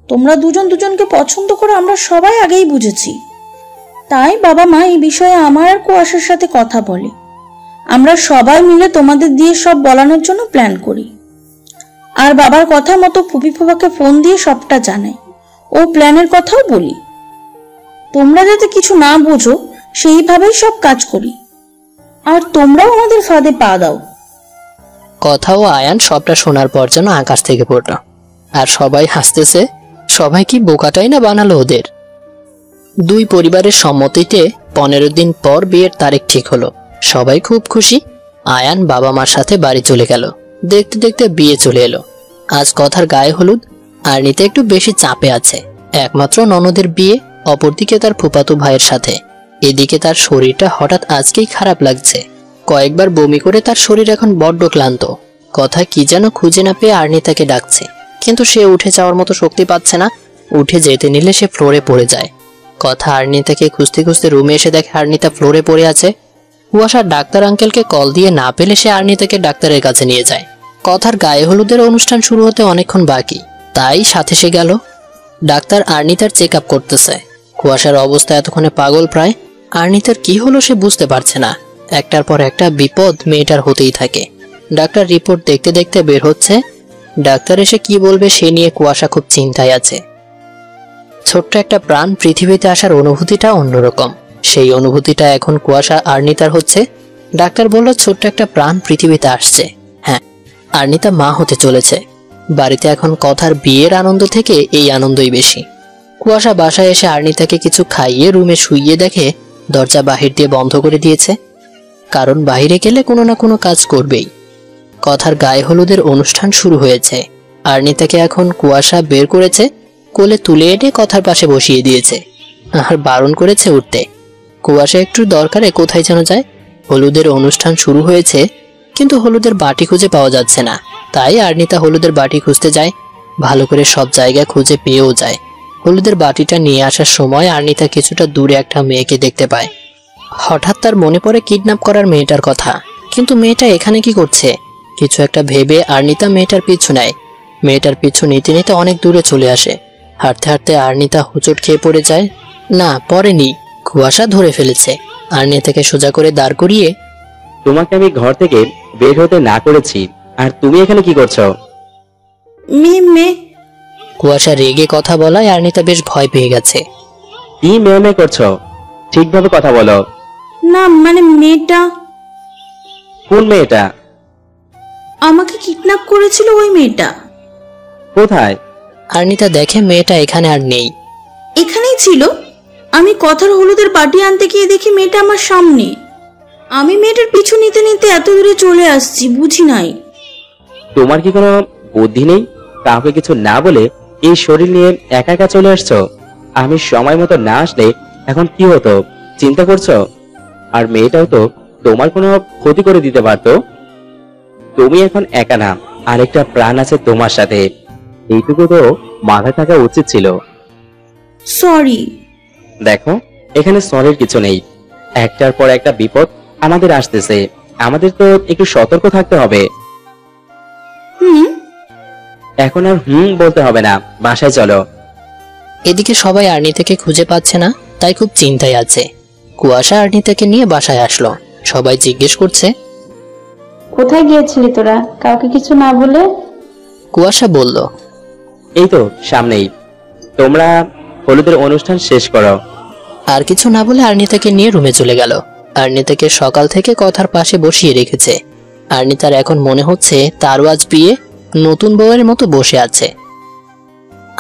তোমরা দুজন দুজনকে পছন্দ করে আমরা সবাই আগেই বুঝেছি। তাই বাবা মা এই বিষয়ে আমার আর কুয়াশার সাথে কথা বলে। আমরা সবাই মিলে তোমাদের দিয়ে সব বলানোর জন্য প্ল্যান করি। আর বাবার কথা মতো ফুপি ফুপাকে ফোন দিয়ে সবটা জানাই, ও প্ল্যানের কথাও বলি। তোমরা যাতে কিছু না বোঝো সেইভাবেই সব কাজ করি, আর তোমরাও আমাদের ফাঁদে পা দাও। কথা ও আয়ান সবটা শোনার পর যেন আকাশ থেকে পড়ল, আর সবাই হাসতেছে। সবাই কি বোকাটাই না বানালো ওদের। দুই পরিবারের সম্মতিতে 15 দিন পর বিয়ের তারিখ ঠিক হলো। সবাই খুব খুশি। আয়ান বাবা মার সাথে বাড়ি চলে গেল। দেখতে দেখতে বিয়ে চলে এলো। আজ কথার গায়ে হলুদ। আরনিতা একটু বেশি চাপে আছে। একমাত্র ননদের বিয়ে, অপরদিকে তার ফুফাতো ভাইয়ের সাথে। এদিকে তার শরীরটা হঠাৎ আজকেই খারাপ লাগছে। কয়েকবার বমি করে তার শরীর এখন বড্ড ক্লান্ত। কথা কি যেন খুঁজে না পেয়ে আরনিতাকে ডাকছে, কিন্তু সে উঠে যাওয়ার মতো শক্তি পাচ্ছে না। উঠে যেতে নিলে সে ফ্লোরে পড়ে যায়। কথা আরনিতাকে খুঁজতে খুঁজতে রুমে এসে দেখে আরনিতা ফ্লোরে পড়ে আছে। কুয়াশা ডাক্তার আঙ্কেলকে কল দিয়ে না পেলে সে আরনিতাকে ডাক্তারের কাছে নিয়ে যায়। কথার গায়ে হলুদের অনুষ্ঠান শুরু হতে অনেকক্ষণ বাকি, তাই সাথে সে গেল। ডাক্তার আরনিতার চেক আপ করতেছে। কুয়াশার অবস্থা এতক্ষণে পাগল প্রায়। আরনিতার কি হলো সে বুঝতে পারছে না। একটার পর একটা বিপদ মেয়েটার হতেই থাকে। ডাক্তার রিপোর্ট দেখতে দেখতে বের হচ্ছে। ডাক্তার এসে কি বলবে সে নিয়ে কুয়াশা খুব চিন্তায় আছে। ছোট্ট একটা প্রাণ পৃথিবীতে আসার অনুভূতিটা অন্যরকম। সেই অনুভূতিটা এখন কুয়াশা আরনিতার হচ্ছে। ডাক্তার বলল ছোট্ট একটা প্রাণ পৃথিবীতে আসছে। হ্যাঁ, আরনিতা মা হতে চলেছে। বাড়িতে এখন কথার বিয়ের আনন্দ থেকে এই আনন্দই বেশি। কুয়াশা বাসায় এসে আরনিতাকে কিছু খাইয়ে রুমে শুইয়ে দেখে দরজা বাহির দিয়ে বন্ধ করে দিয়েছে, কারণ বাইরে গেলে কোনো না কোনো কাজ করবেই। কথার গায়ে হলুদের অনুষ্ঠান শুরু হয়েছে। আরনিতাকে এখন কুয়াশা বের করেছে, কোলে তুলে এনে কথার পাশে বসিয়ে দিয়েছে, আর বারণ করেছে উঠতে। কুয়াশা একটু দরকারে কোথায় যেন যায়। হলুদের অনুষ্ঠান শুরু হয়েছে, কিন্তু হলুদের বাটি খুঁজে পাওয়া যাচ্ছে না। তাই আরনিতা হলুদের বাটি খুঁজতে যায়। ভালো করে সব জায়গা খুঁজে পেয়েও যায়। হলুদের বাটিটা নিয়ে আসার সময় আরনিতা কিছুটা দূরে একটা মেয়েকে দেখতে পায়। হঠাৎ তার মনে পড়ে কিডন্যাপ করার মেয়েটার কথা। কিন্তু মেয়েটা এখানে কি করছে? কিছু একটা ভেবে আরনিতা মেয়েটার পিছু নেয়। মেয়েটার পিছু নিতে নিতে অনেক দূরে চলে আসে। হাঁটতে হাঁটতে আরনিতা হোঁচট খেয়ে পড়ে যায়। না, পড়েনি, কুয়াশা ধরে ফেলেছে। আরনিতাকে সোজা করে দাঁড় করিয়ে, তোমাকে আমি ঘর থেকে বের হতে না করেছি, আর তুমি এখানে কি করছো? কুয়াশা রেগে কথা বলায় আরনিতা বেশ ভয় পেয়ে গেছে। কি মেয়ে করছো? ঠিকভাবে কথা বলো। না মানে মেয়েটা। কোন মেয়েটা? আমাকে কিডন্যাপ করেছিল ওই মেয়েটা। কোথায়? আরনিতা দেখে মেয়েটা এখানে আর নেই। এখানেই ছিল। আমি কথার হলুদের বাটি আনতে গিয়ে দেখি মেয়েটা আমার সামনে। আমি মেয়েটার পিছু নিতে নিতে এত দূরে চলে আসছি, বুঝি নাই। তোমার কি কোনো বুদ্ধি নেই? কাউকে কিছু না বলে এই শরীর নিয়ে একা একা চলে আসছো। আমি সময় মতো না আসলে এখন কি হতো চিন্তা করছো? আর মেয়েটাও তো তোমার কোনো ক্ষতি করে দিতে পারতো। তুমি এখন একা না, আরেকটা প্রাণ আছে তোমার সাথে। এইটুকু তো মাথায় থাকা উচিত ছিল। সরি। দেখো, এখানে সরির কিছু নেই। একটার পর একটা বিপদ আমাদের আসতেছে। আমাদের তো একটু সতর্ক থাকতে হবে। এখন আর বলতে হবে না, বাসায় চলো। এদিকে সবাই আরনিতাকে খুঁজে পাচ্ছে না, তাই খুব চিন্তায় আছে। কুয়াশা আরনিতাকে নিয়ে বাসায় আসলো। সবাই জিজ্ঞেস করছে, কোথায় গিয়েছিলি তোরা, কাউকে কিছু না বলে? কুয়াশা বলল, এই তো সামনেই, তোমরা হলুদের অনুষ্ঠান শেষ করো। আর কিছু না বলে আরনিতাকে নিয়ে রুমে চলে গেল। আরনিতাকে সকাল থেকে কথার পাশে বসিয়ে রেখেছে। আরনিতার এখন মনে হচ্ছে তারও আজ বিয়ে, নতুন বউয়ের মতো বসে আছে।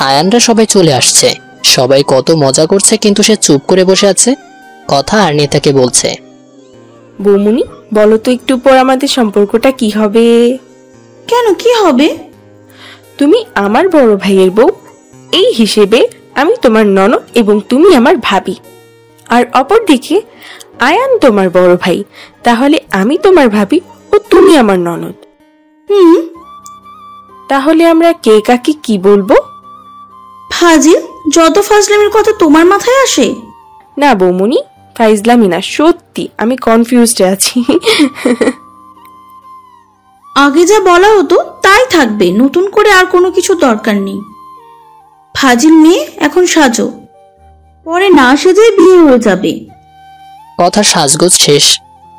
আয়ানরা সবাই চলে আসছে। সবাই কত মজা করছে, কিন্তু সে চুপ করে বসে আছে। কথা আরনিতাকে বলছে, বৌমনি বলো তো একটু পর আমাদের সম্পর্কটা কি হবে? কেন, কি হবে? তুমি আমার বড় ভাইয়ের বউ, এই হিসেবে আমি তোমার ননদ এবং তুমি আমার ভাবি। আর অপরদিকে আয়ান তোমার বড় ভাই, তাহলে আমি তোমার ভাবি ও তুমি আমার ননদ। তাহলে আমরা কে কাকে কি বলবো? ফাজিল, যত ফাজলামের কথা তোমার মাথায় আসে। না বৌমনি, ফাইজলামি না, সত্যি আমি কনফিউজড আছি। আগে যা বলা হতো তাই থাকবে, নতুন করে আর কোনো কিছু দরকার নেই। ফাজিল মেয়ে, এখন সাজো, পরে না সেজে বিয়ে হয়ে যাবে। কথা সাজগোজ শেষ,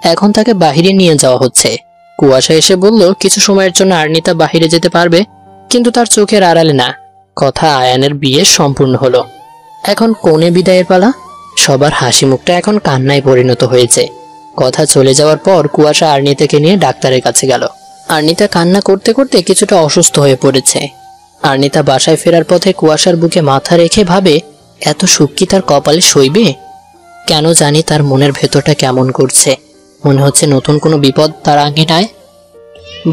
এখন তাকে বাহিরে নিয়ে যাওয়া হচ্ছে। কুয়াশা এসে বলল কিছু সময়ের জন্য আর্নিতা বাহিরে যেতে পারবে, কিন্তু তার চোখের আড়ালে না। কথা আয়ানের বিয়ে সম্পূর্ণ হলো। এখন কোণে বিদায়ের পালা। সবার হাসি মুখটা এখন কান্নায় পরিণত হয়েছে। কথা চলে যাওয়ার পর কুয়াশা আর্নিতাকে নিয়ে ডাক্তারের কাছে গেল। আর্নিতা কান্না করতে করতে কিছুটা অসুস্থ হয়ে পড়েছে। আর্নিতা বাসায় ফেরার পথে কুয়াশার বুকে মাথা রেখে ভাবে, এত সুখ কি তার কপালে সইবে? কেন জানি তার মনের ভেতরটা কেমন করছে, মনে হচ্ছে নতুন কোনো বিপদ তার আঙিনায়।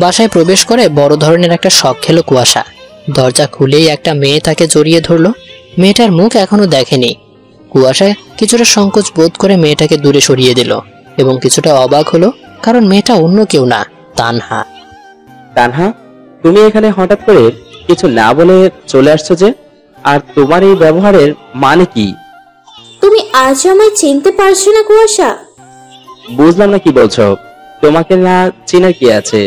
বাসায় প্রবেশ করে বড় ধরনের একটা শক খেলো কুয়াশা। দরজা খুলেই একটা মেয়ে তাকে জড়িয়ে ধরল। মেয়েটার মুখ এখনো দেখেনি। কুয়াশা কিছুটা সংকোচ বোধ করে মেয়েটাকে দূরে সরিয়ে দিল এবং কিছুটা অবাক হলো, কারণ মেয়েটা অন্য কেউ না, তানহা। তানহা, তুমি এখানে হঠাৎ করে কিছু না বলে চলে আসছো যে? আর তোমার এই ব্যবহারের মানে কি? তুমি আজ আমায় চিনতে পারছো না কুয়াশা? বুঝলাম না কি বলছো। তোমাকে না চেনার কি আছে?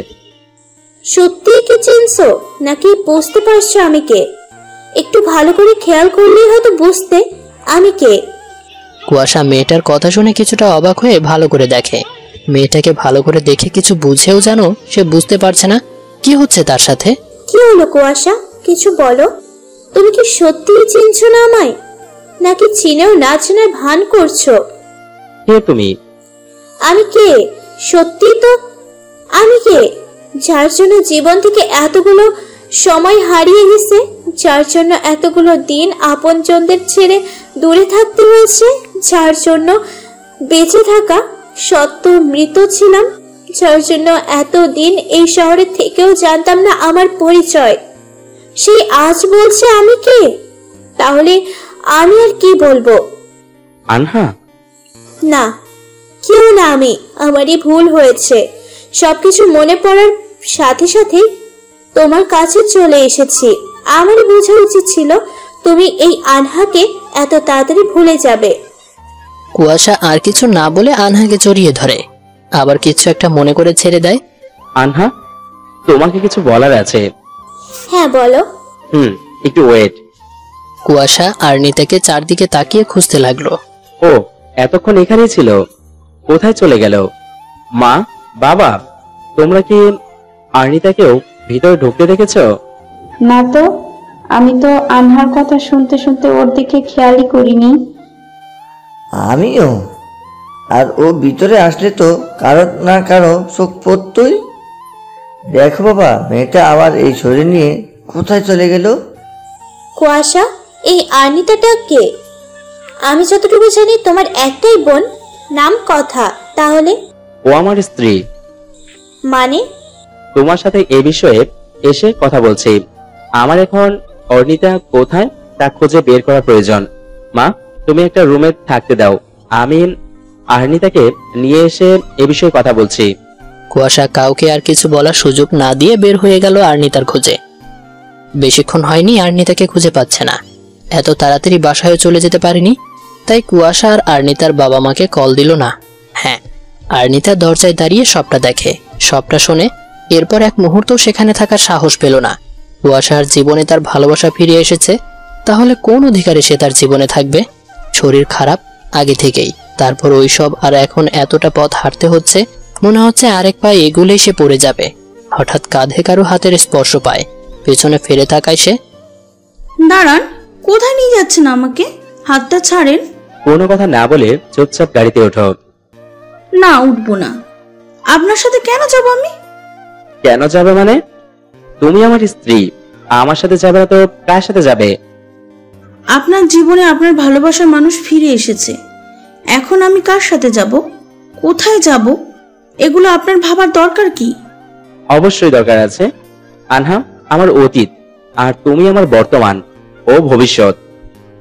সত্যি কি চিনছো নাকি বুঝতে পারছো আমি কে? একটু ভালো করে খেয়াল করলেই হয়তো বুঝতে আমি কে। কুয়াশা মেয়েটার কথা শুনে কিছুটা অবাক হয়ে ভালো করে দেখে। মেয়েটাকে ভালো করে দেখে কিছু বুঝেও জানো সে বুঝতে পারছে না কি হচ্ছে তার সাথে। কি হলো কুয়াশা, কিছু বলো। তুমি কি সত্যিই চিনছো না আমায়, নাকি চিনেও না চেনার ভান করছো? কে তুমি? আমি কে? সত্যি তো আমি কে? যার জন্য জীবন থেকে এতগুলো সময় হারিয়ে গেছে, যার জন্য এতগুলো দিন আপনজনদের ছেড়ে দূরে থাকতে হয়েছে, যার জন্য বেঁচে থাকা সত্ত্বেও মৃত ছিলাম, যার জন্য এতদিন এই শহরে থেকেও জানতাম না আমার পরিচয়। সেই আজ বলছে আমি কে? তাহলে আমি আর কি বলবো? আনহা? না, কেউ না আমি। আমারই ভুল হয়েছে। সবকিছু মনে পড়ার সাথে সাথেই তোমার কাছে চলে এসেছি। আমারই বোঝা উচিত ছিল তুমি এই আনহাকে এত তাড়াতাড়ি ভুলে যাবে। কুয়াশা আর কিছু না বলে আনহাকে জড়িয়ে ধরে, আবার কিছু একটা মনে করে ছেড়ে দেয়। আনহা, তোমাকে কিছু বলার আছে। হ্যাঁ বলো। একটু ওয়েট। কুয়াশা আর্নিতাকে চারদিকে তাকিয়ে খুঁজতে লাগলো। ও, এতক্ষণ এখানেই ছিল? কোথায় চলে গেল? মা, বাবা, তোমরা কি আর্নিতাকেও ভিতরে ঢুকতে দেখেছো? না তো, আমি তো আনহার কথা শুনতে শুনতে ওর দিকে খেয়ালই করিনি। আমিও। আর ও ভিতরে আসলে তো কারো না কারো চোখ পড়তই। দেখো বাবা, মেয়েটা আবার এই শরীর নিয়ে কোথায় চলে গেল? কুয়াশা, এই আর্নিতাটা কে? আমি যতটুকু জানি তোমার একটাই বোন, নাম কথা। তাহলে ও আমার স্ত্রী। মানে? তোমার সাথে এ বিষয়ে এসে কথা বলছি। আমার এখন অর্নিতা কোথায় তা খুঁজে বের করা প্রয়োজন। মা, তুমি একটা রুমে থাকতে দাও, আমি আর্নিতাকে নিয়ে এসে এ বিষয়ে কথা বলছি। কুয়াশা কাউকে আর কিছু বলার সুযোগ না দিয়ে বের হয়ে গেল আর্নিতার খোঁজে। বেশিক্ষণ হয়নি আর্নিতাকে খুঁজে পাচ্ছে না। এত তাড়াতাড়ি বাসায় চলে যেতে পারেনি, তাই কুয়াশা আর আর্নিতার বাবা মাকে কল দিল না। হ্যাঁ, আর্নিতা দরজায় দাঁড়িয়ে সবটা দেখে, সবটা শোনে। এরপর এক মুহূর্তও সেখানে থাকার সাহস পেল না। কুয়াশার জীবনে তার ভালোবাসা ফিরে এসেছে, তাহলে কোন অধিকারে সে তার জীবনে থাকবে? শরীর খারাপ আগে থেকেই, তারপর ওইসব, আর এখন এতটা পথ হাঁটতে হচ্ছে, মনে হচ্ছে আরেক পা এগুলেই সে পড়ে যাবে। হঠাৎ কাঁধে কারো হাতের স্পর্শ পায়, পেছনে ফিরে তাকায় সে। দাঁড়ান, কোথায় নিয়ে যাচ্ছেন আমাকে? হাতটা ছাড়েন। কোনো কথা না বলে চুপচাপ গাড়িতে ওঠো। না, উঠবো না। আপনার সাথে কেন যাব আমি? কেন যাবে মানে? তুমি আমার স্ত্রী, আমার সাথে যাবে না তো কার সাথে যাবে? আপনার জীবনে আপনার ভালোবাসার মানুষ ফিরে এসেছে, এখন আমি কার সাথে যাব, কোথায় যাব, এগুলো আপনার ভাবার দরকার কি? অবশ্যই দরকার আছে। আনহা আমার অতীত, আর তুমি আমার বর্তমান ও ভবিষ্যৎ।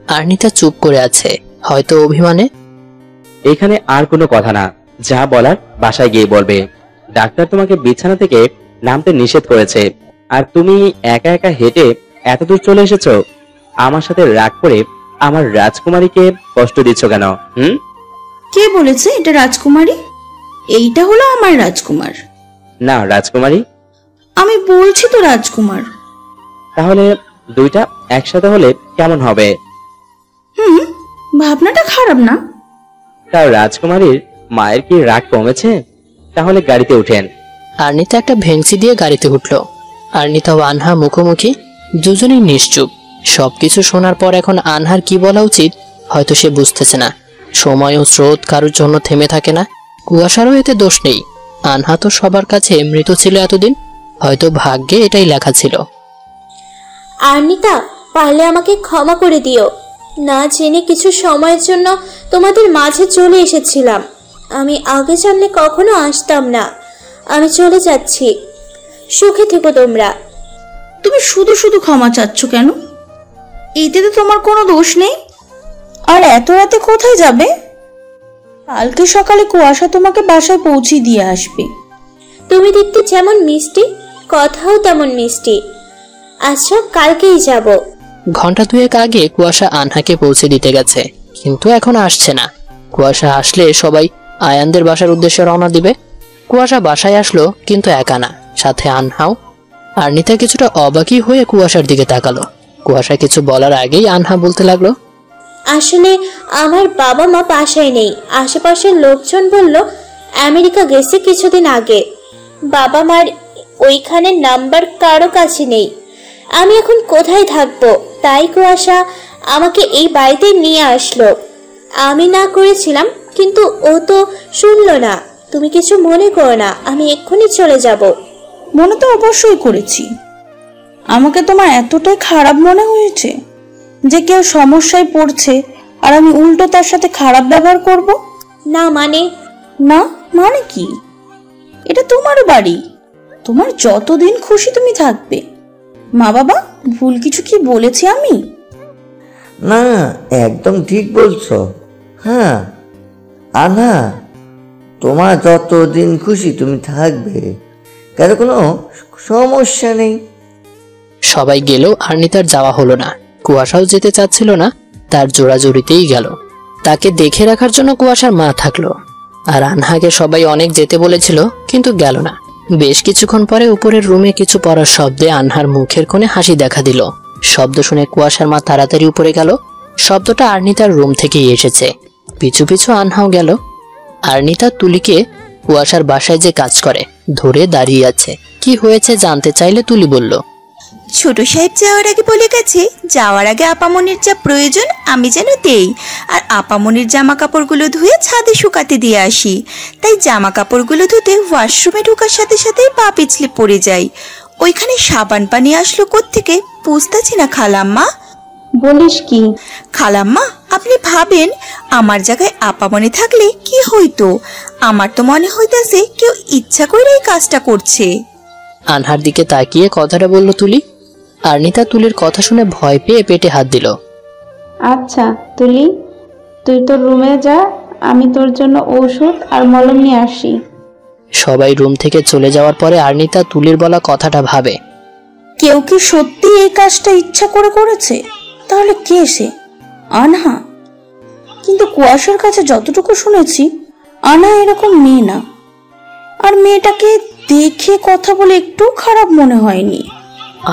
আর্নিতা চুপ করে আছে, হয়তো অভিমানে। এখানে আর কোনো কথা না, যা বলার বাসায় গিয়ে বলবে। ডাক্তার তোমাকে বিছানা থেকে নামতে নিষেধ করেছে, আর তুমি একা একা হেঁটে এত দূর চলে এসেছো। আমার সাথে রাগ করে আমার রাজকুমারীকে কষ্ট দিচ্ছ কেন? কে বলেছে এটা রাজকুমারী? এইটা হলো আমার রাজকুমার। না রাজকুমারী। আমি বলছি তো রাজকুমার। তাহলে দুইটা একসাথে হলে কেমন হবে? ভাবনাটা খারাপ না। তাও রাজকুমারীর মায়ের কি রাগ কমেছে? তাহলে গাড়িতে উঠেন। আর্নিতা একটা ভেংচি দিয়ে গাড়িতে উঠল। আর্নিতা ও আনহা মুখোমুখি, দুজনেই নিশ্চুপ। সবকিছু শোনার পর এখন আনহার কি বলা উচিত হয়তো সে বুঝতেছে না। সময় ও স্রোত কারোর জন্য থেমে থাকে না। কুয়াশারও এতে দোষ নেই। আনহা তো সবার কাছে মৃত ছিল এতদিন, হয়তো ভাগ্যে এটাই লেখা ছিল। আর্নিতা, পারলে আমাকে ক্ষমা করে দিও। না জেনে কিছু সময়ের জন্য তোমাদের মাঝে চলে এসেছিলাম। আমি আগে জানলে কখনো আসতাম না। আমি চলে যাচ্ছি। সুখে থেকো তোমরা। তুমি শুধু শুধু ক্ষমা চাচ্ছ কেন? এতে তো তোমার কোনো দোষ নেই। আর এত রাতে কোথায় যাবে? কালকে সকালে কুয়াশা তোমাকে বাসায় পৌঁছে দিয়ে আসবে। তুমি দেখতে যেমন মিষ্টি, কথাও তেমন মিষ্টি। আচ্ছা, কালকেই যাব। ঘন্টা দুয়েক আগে কুয়াশা আনহাকে পৌঁছে দিতে গেছে, কিন্তু এখন আসছে না। কুয়াশা আসলে সবাই আয়ানদের বাসার উদ্দেশ্যে রওনা দিবে। কুয়াশা বাসায় আসলো, কিন্তু একা না, সাথে আনহাও। আর্নিতা কিছুটা অবাকই হয়ে কুয়াশার দিকে তাকালো। কুয়াশা কিছু বলার আগেই আনহা বলতে লাগলো, আসলে আমার বাবা মা বাসায় নেই। আশেপাশের লোকজন বলল আমেরিকা গেছে কিছুদিন আগে। বাবা মার ওইখানে নাম্বার কারো কাছে নেই। আমি এখন কোথায় থাকবো? তাই কুয়াশা আমাকে এই বাড়িতে নিয়ে আসলো। আমি না করেছিলাম, কিন্তু ও তো শুনলো না। তুমি কিছু মনে করো না, আমি এক্ষুনি চলে যাব। মনে তো অবশ্যই করেছি। আমাকে তোমার এতটাই খারাপ মনে হয়েছে যে কেউ সমস্যায় পড়ছে আর আমি উল্টো তার সাথে খারাপ ব্যবহার করব? না মানে? না মানে কি? এটা তোমার বাড়ি, তোমার যতদিন খুশি তুমি থাকবে। মা বাবা, ভুল কিছু কি বলেছি আমি? না, একদম ঠিক বলছো। হ্যাঁ আনহা, তোমার যতদিন খুশি তুমি থাকবে, কার কোনো সমস্যা নেই। সবাই গেল, আর্নিতার যাওয়া হলো না। কুয়াশাও যেতে চাচ্ছিল না, তার জোড়াজুড়িতেই গেল। তাকে দেখে রাখার জন্য কুয়াশার মা থাকলো। আর আনহাকে সবাই অনেক যেতে বলেছিল, কিন্তু গেল না। বেশ কিছুক্ষণ পরে উপরের রুমে কিছু পড়ার শব্দে আনহার মুখের কোণে হাসি দেখা দিল। শব্দ শুনে কুয়াশার মা তাড়াতাড়ি উপরে গেল। শব্দটা আর্নিতার রুম থেকেই এসেছে। পিছু পিছু আনহাও গেল। আর্নিতা তুলিকে কুয়াশার বাসায় যে কাজ করে ধরে দাঁড়িয়ে আছে। কি হয়েছে জানতে চাইলে তুলি বলল, ছোট সাহেব যাওয়ার আগে বলে গেছে যাওয়ার আগে আপামনির যা প্রয়োজন আমি যেন দেই, আর আপামনির জামা কাপড়গুলো ধুয়ে ছাদে শুকাতে দিয়ে আসি। তাই জামা কাপড়গুলো ধুতে ওয়াশরুমে ঢোকার সাথে সাথেই পা পিছলে পড়ে যাই। ওইখানে সাবান পানি আসলো কোত্থেকে বুঝতেছি না খালাম্মা। বলিস কি? খালাম্মা, আপনি ভাবেন আমার জায়গায় আপামনি থাকলে কি হইতো? আমার তো মনে হইতাছে কেউ ইচ্ছা করে এই কাজটা করছে। আনহার দিকে তাকিয়ে কথাটা বলল তুলি। আর্নিতা তুলির কথা শুনে ভয় পেয়ে পেটে হাত দিল। আচ্ছা তুলি, তুই তোর রুমে যা, আমি তোর জন্য ঔষধ আর মলম নিয়ে আসি। সবাই রুম থেকে চলে যাওয়ার পরে আর্নিতা তুলির বলা কথাটা ভাবে। কেউ কি সত্যি এই কাজটা ইচ্ছা করে করেছে? তাহলে কে সে? আনহা? কিন্তু কুয়াশার কাছে যতটুকু শুনেছি, আনহা এরকম মেয়ে না। আর মেয়েটাকে দেখে কথা বলে একটু খারাপ মনে হয়নি।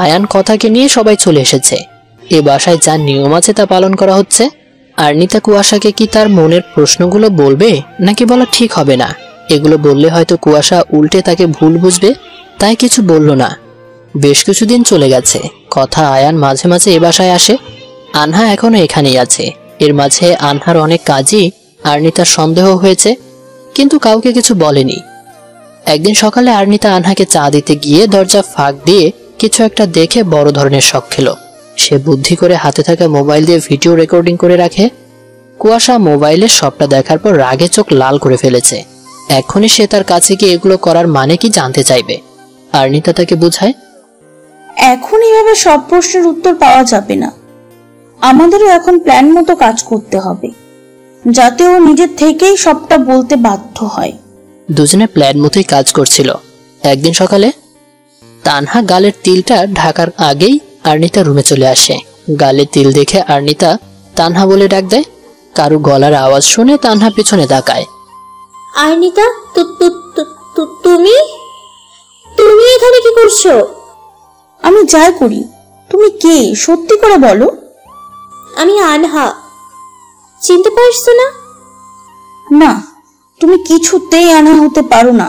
আয়ান কথাকে নিয়ে সবাই চলে এসেছে। এ বাসায় যা নিয়ম আছে তা পালন করা হচ্ছে। আর্নিতা কুয়াশাকে কি তার মনের প্রশ্নগুলো বলবে, নাকি বলা ঠিক হবে না? এগুলো বললে হয়তো কুয়াশা উল্টে তাকে ভুল বুঝবে, তাই কিছু বলল না। বেশ কিছুদিন চলে গেছে। কথা আয়ান মাঝে মাঝে এ বাসায় আসে। আনহা এখনো এখানেই আছে। এর মাঝে আনহার অনেক কাজই আর্নিতার সন্দেহ হয়েছে, কিন্তু কাউকে কিছু বলেনি। একদিন সকালে আর্নিতা আনহাকে চা দিতে গিয়ে দরজা ফাঁক দিয়ে কিছু একটা দেখে বড় ধরনের শক খেলো। সে বুদ্ধি করে হাতে থাকা মোবাইল দিয়ে ভিডিও রেকর্ডিং করে রাখে। কুয়াশা মোবাইলে সবটা দেখার পর রাগে চোখ লাল করে ফেলেছে। এখনই সে তার কাছে গিয়ে এগুলো করার মানে কি জানতে চাইবে। আর্নিতা তাকে বুঝায়, এখন এইভাবে সব প্রশ্নের উত্তর পাওয়া যাবে না। আমাদেরও এখন প্ল্যান মতো কাজ করতে হবে, যাতে ও নিজের থেকেই সবটা বলতে বাধ্য হয়। দুজনে প্ল্যান মতোই কাজ করছিল। একদিন সকালে তানহা গালের তিলটা ঢাকার আগেই আর্নিতা রুমে চলে আসে। গালে তিল দেখে আর্নিতা তানহা বলে ডাক দেয়। কারো গলার আওয়াজ শুনে তানহা পিছনে তাকায়। আর্নিতা, তুমি তুমি এখানে কি করছো? আমি যাই করি, তুমি কে সত্যি করে বলো। আমি আনহা, চিনতে পারছো না? না, তুমি কিছুতেই আনহা হতে পারো না,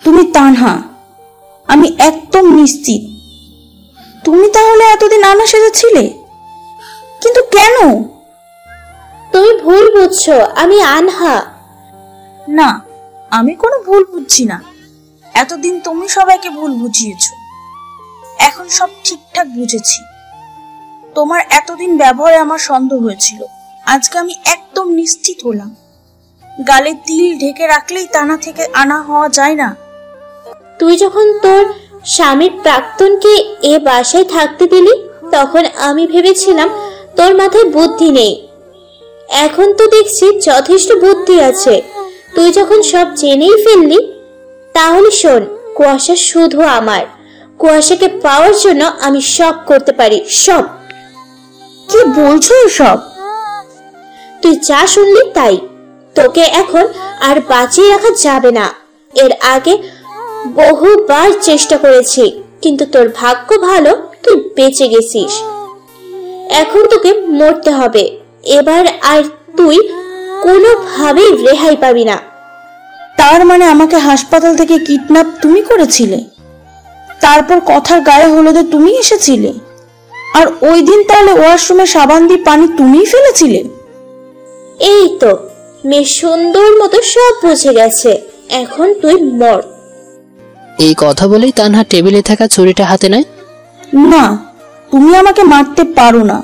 তুমি তানহা। আমি একদম নিশ্চিত। তুমি তাহলে এতদিন আনহা সেজেছিলে, কিন্তু কেন? তুমি ভুল বুঝছো, আমি আনহা। না, আমি কোনো ভুল বুঝছি না। এতদিন তুমি সবাইকে ভুল বুঝিয়েছো, এখন সব ঠিকঠাক বুঝেছি। তোমার এতদিন ব্যবহারে আমার সন্দেহ হয়েছিল, আজকে আমি একদম নিশ্চিত হলাম। গালে তিল ঢেকে রাখলেই তানা থেকে আনা হওয়া যায় না। তুই যখন তোর স্বামীর প্রাক্তনকে এ বাসায় থাকতে দিলি, তখন আমি ভেবেছিলাম তোর মাথায় বুদ্ধি নেই। এখন তো দেখছি যথেষ্ট বুদ্ধি আছে। তুই যখন সব জেনেই ফেললি, তাহলে শোন, কুয়াশা শুধু আমার। কুয়াশাকে পাওয়ার জন্য আমি সব করতে পারি, সব। কি বলছো এসব? তুই যা শুনলি তাই। তোকে এখন আর বাঁচিয়ে রাখা যাবে না। এর আগে বহুবার চেষ্টা করেছি, কিন্তু তোর ভাগ্য ভালো, তুই বেঁচে গেছিস। এখন তোকে মরতে হবে। এবার আর তুই কোনোভাবেই রেহাই পাবি না। তার মানে আমাকে হাসপাতাল থেকে কিডন্যাপ তুমি করেছিলে, তারপর কথার গায়ে হলুদে তুমি এসেছিলে, আর ওই দিন তাহলে ওয়াশরুমে সাবান দিয়ে পানি তুমিই ফেলেছিলে? এই তো, মেয়ে সুন্দর মতো সব বুঝে গেছে। এখন তুই মর। এই কথা বলেই তানহা টেবিলে থাকা ছুরিটা হাতে নেয়। না, তুমি আমাকে মারতে পারো না।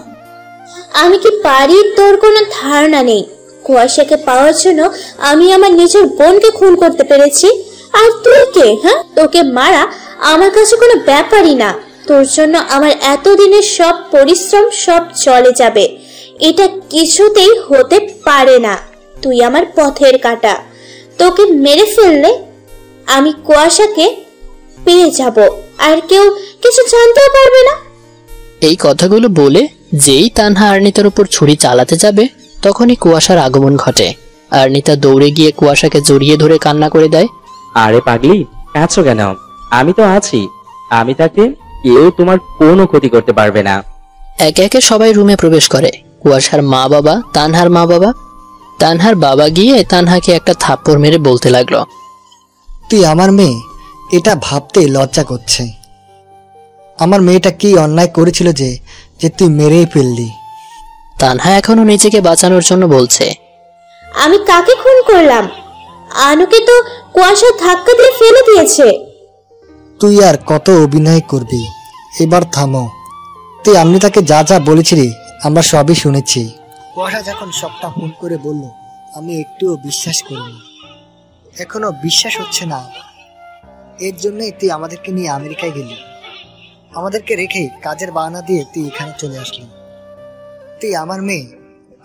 আমি কি পারি তোর কোনো ধারণা নেই। কুয়াশাকে পাওয়ার জন্য আমি আমার নিজের বোনকে খুন করতে পেরেছি, আর তুই কে? হ্যাঁ, তোকে মারা আমার কাছে কোনো ব্যাপারই না। তোর জন্য আমার এতদিনের সব পরিশ্রম সব চলে যাবে। এটা কিছুতেই হতে পারে না। তুই আমার পথের কাঁটা। তোকে মেরে ফেললে আমি কুয়াশাকে পেয়ে যাব, আর কেউ কিছু জানতেও পারবে না। এই কথাগুলো বলে যেই তানহা আর্নিতার উপর ছুরি চালাতে যাবে, তখনই কুয়াশার আগমন ঘটে। আর্নিতা দৌড়ে গিয়ে কুয়াশাকে জড়িয়ে ধরে কান্না করে দেয়। আরে পাগলি, কাঁদছো কেন? আমি তো আছি। আমি তাকে কেউ তোমার কোনো ক্ষতি করতে পারবে না। একে একে সবাই রুমে প্রবেশ করে। কুয়াশার মা বাবা, তানহার মা বাবা। তানহার বাবা গিয়ে তানহাকে একটা থাপ্পড় মেরে বলতে লাগলো, তুই আমার মেয়ে, এটা ভাবতে লজ্জা করছে। আমার মেয়েটা কি অন্যায় করেছিল যে যে তুই মেরেই ফেললি? তানহা এখনো নিজেকে বাঁচানোর জন্য বলছে, আমি কাকে খুন করলাম? আনুকে তো কুয়াশা ধাক্কা দিয়ে ফেলে দিয়েছে। তুই আর কত অভিনয় করবি? এবার থামো। তুই আমি তাকে যা যা বলেছিলি আমরা সবই শুনেছি। কুয়াশা যখন সবটা ফোন করে বলল, আমি একটুও বিশ্বাস করিনি। এখনো বিশ্বাস হচ্ছে না। এর জন্যই তুই আমাদেরকে নিয়ে আমেরিকায় গেলি, আমাদেরকে রেখে কাজের বাহানা দিয়ে তুই এখানে চলে আসলি। তুই আমার মেয়ে,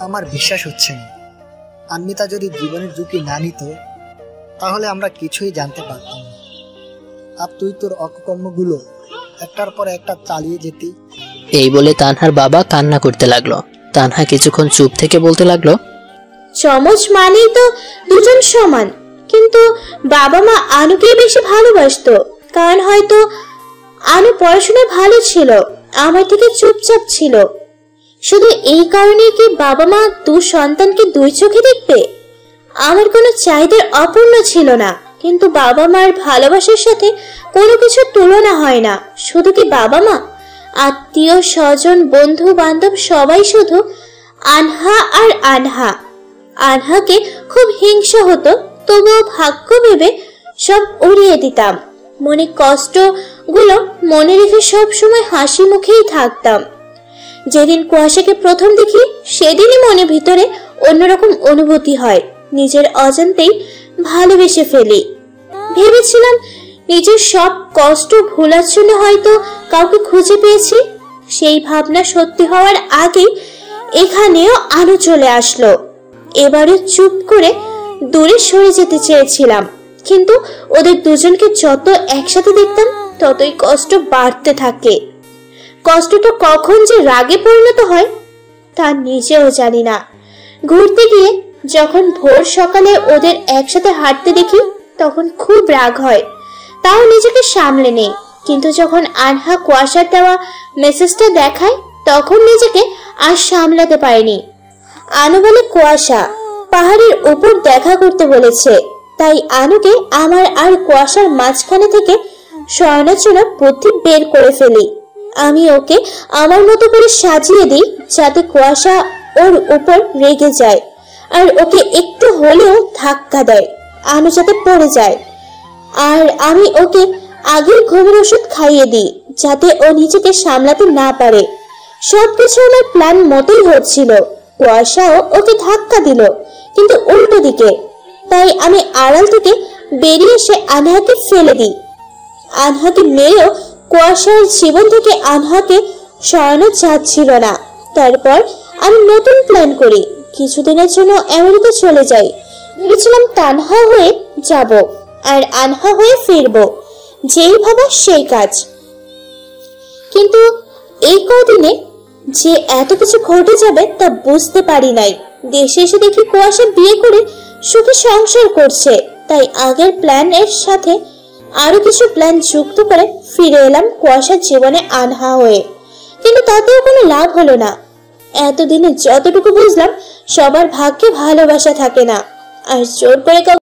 আমার বিশ্বাস হচ্ছে না। আন্বিতা যদি জীবনের ঝুঁকি না নিত, তাহলে আমরা কিছুই জানতে পারতাম না। আর তুই তোর অকর্মগুলো একটার পর একটা চালিয়ে যেতি। এই বলে তানহার বাবা কান্না করতে লাগলো। তানহা কিছুক্ষণ চুপ থেকে বলতে লাগলো, চমচ মানেই তো দুজন সমান, কিন্তু বাবা মা আনুকে বেশি ভালোবাসতো। কারণ হয়তো আনু পড়াশোনায় ভালো ছিল, আমার থেকে চুপচাপ ছিল। শুধু এই কারণে কি বাবা মা দু সন্তানকে দুই চোখে দেখবে? আমার কোনো চাহিদার অপূর্ণ ছিল না, কিন্তু বাবা মার ভালোবাসার সাথে কোনো কিছুর তুলনা হয় না। শুধু কি বাবা মা, আত্মীয় স্বজন, বন্ধু বান্ধব সবাই শুধু আনহা আর আনহা। আনহাকে খুব হিংসা হতো, তবুও ভাগ্য ভেবে সব উড়িয়ে দিতাম। মনে কষ্টগুলো মনে রেখে সব সময় হাসি মুখেই থাকতাম। যেদিন কুয়াশাকে প্রথম দেখি, সেদিনই মনে ভিতরে অন্যরকম অনুভূতি হয়। নিজের অজান্তেই ভালোবেসে ফেলি। ভেবেছিলাম নিজের সব কষ্ট ভোলার জন্য হয়তো কাউকে খুঁজে পেয়েছি। সেই ভাবনা সত্যি হওয়ার আগেই এখানেও আলো চলে আসলো। এবারে চুপ করে দূরে সরে যেতে চেয়েছিলাম, কিন্তু ওদের দুজনকে যত একসাথে দেখতাম ততই কষ্ট বাড়তে থাকে। কষ্টটা কখন যে রাগে পরিণত হয় তা নিজেও জানি না। ঘুরতে গিয়ে যখন ভোর সকালে ওদের একসাথে হাঁটতে দেখি, তখন খুব রাগ হয়, তাও নিজেকে সামলে নেই। কিন্তু যখন আনহা কুয়াশার দেওয়া মেসেজটা দেখায় তখন নিজেকে আর সামলাতে পারেনি। আনু বলে কুয়াশা পাহাড়ের উপর দেখা করতে বলেছে, তাই আনুকে আমার আর কুয়াশার মাঝখানে থেকে সরানোর জন্য বুদ্ধি বের করে ফেলি। আমি ওকে আমার মতো করে সাজিয়ে দিই যাতে কুয়াশা ওর উপর রেগে যায় আর ওকে একটু হলেও ধাক্কা দেয়, আনু যাতে পড়ে যায়। আর আমি ওকে আগের ঘুমের ওষুধ খাইয়ে দিই যাতে ও নিজেকে সামলাতে না পারে। সবকিছু আমার প্ল্যান মতোই হচ্ছিল। কুয়াশাও ওকে ধাক্কা দিল, কিন্তু উল্টো দিকে। তাই আমি আড়াল থেকে বেরিয়ে এসে আনহাকে ফেলে দিই। আনহাকে মেরেও কুয়াশার জীবন থেকে আনহাকে সরানো যাচ্ছিল না। তারপর আমি নতুন প্ল্যান করি, কিছুদিনের জন্য আমেরিকা চলে যাই। ভেবেছিলাম তানহা হয়ে যাব আর আনহা হয়ে ফিরবো, যেই ভাবা সেই কাজ। কিন্তু এই কদিনে যে এত কিছু ঘটে যাবে তা বুঝতে পারি নাই। দেশে এসে দেখি কুয়াশা বিয়ে করে সুখে সংসার করছে, তাই আগের প্ল্যানের সাথে আরো কিছু প্ল্যান যুক্ত করে ফিরে এলাম কুয়াশার জীবনে আনহা হয়ে। কিন্তু তাতেও কোনো লাভ হলো না। এতদিনে যতটুকু বুঝলাম সবার ভাগ্যে ভালোবাসা থাকে না, আর জোর করে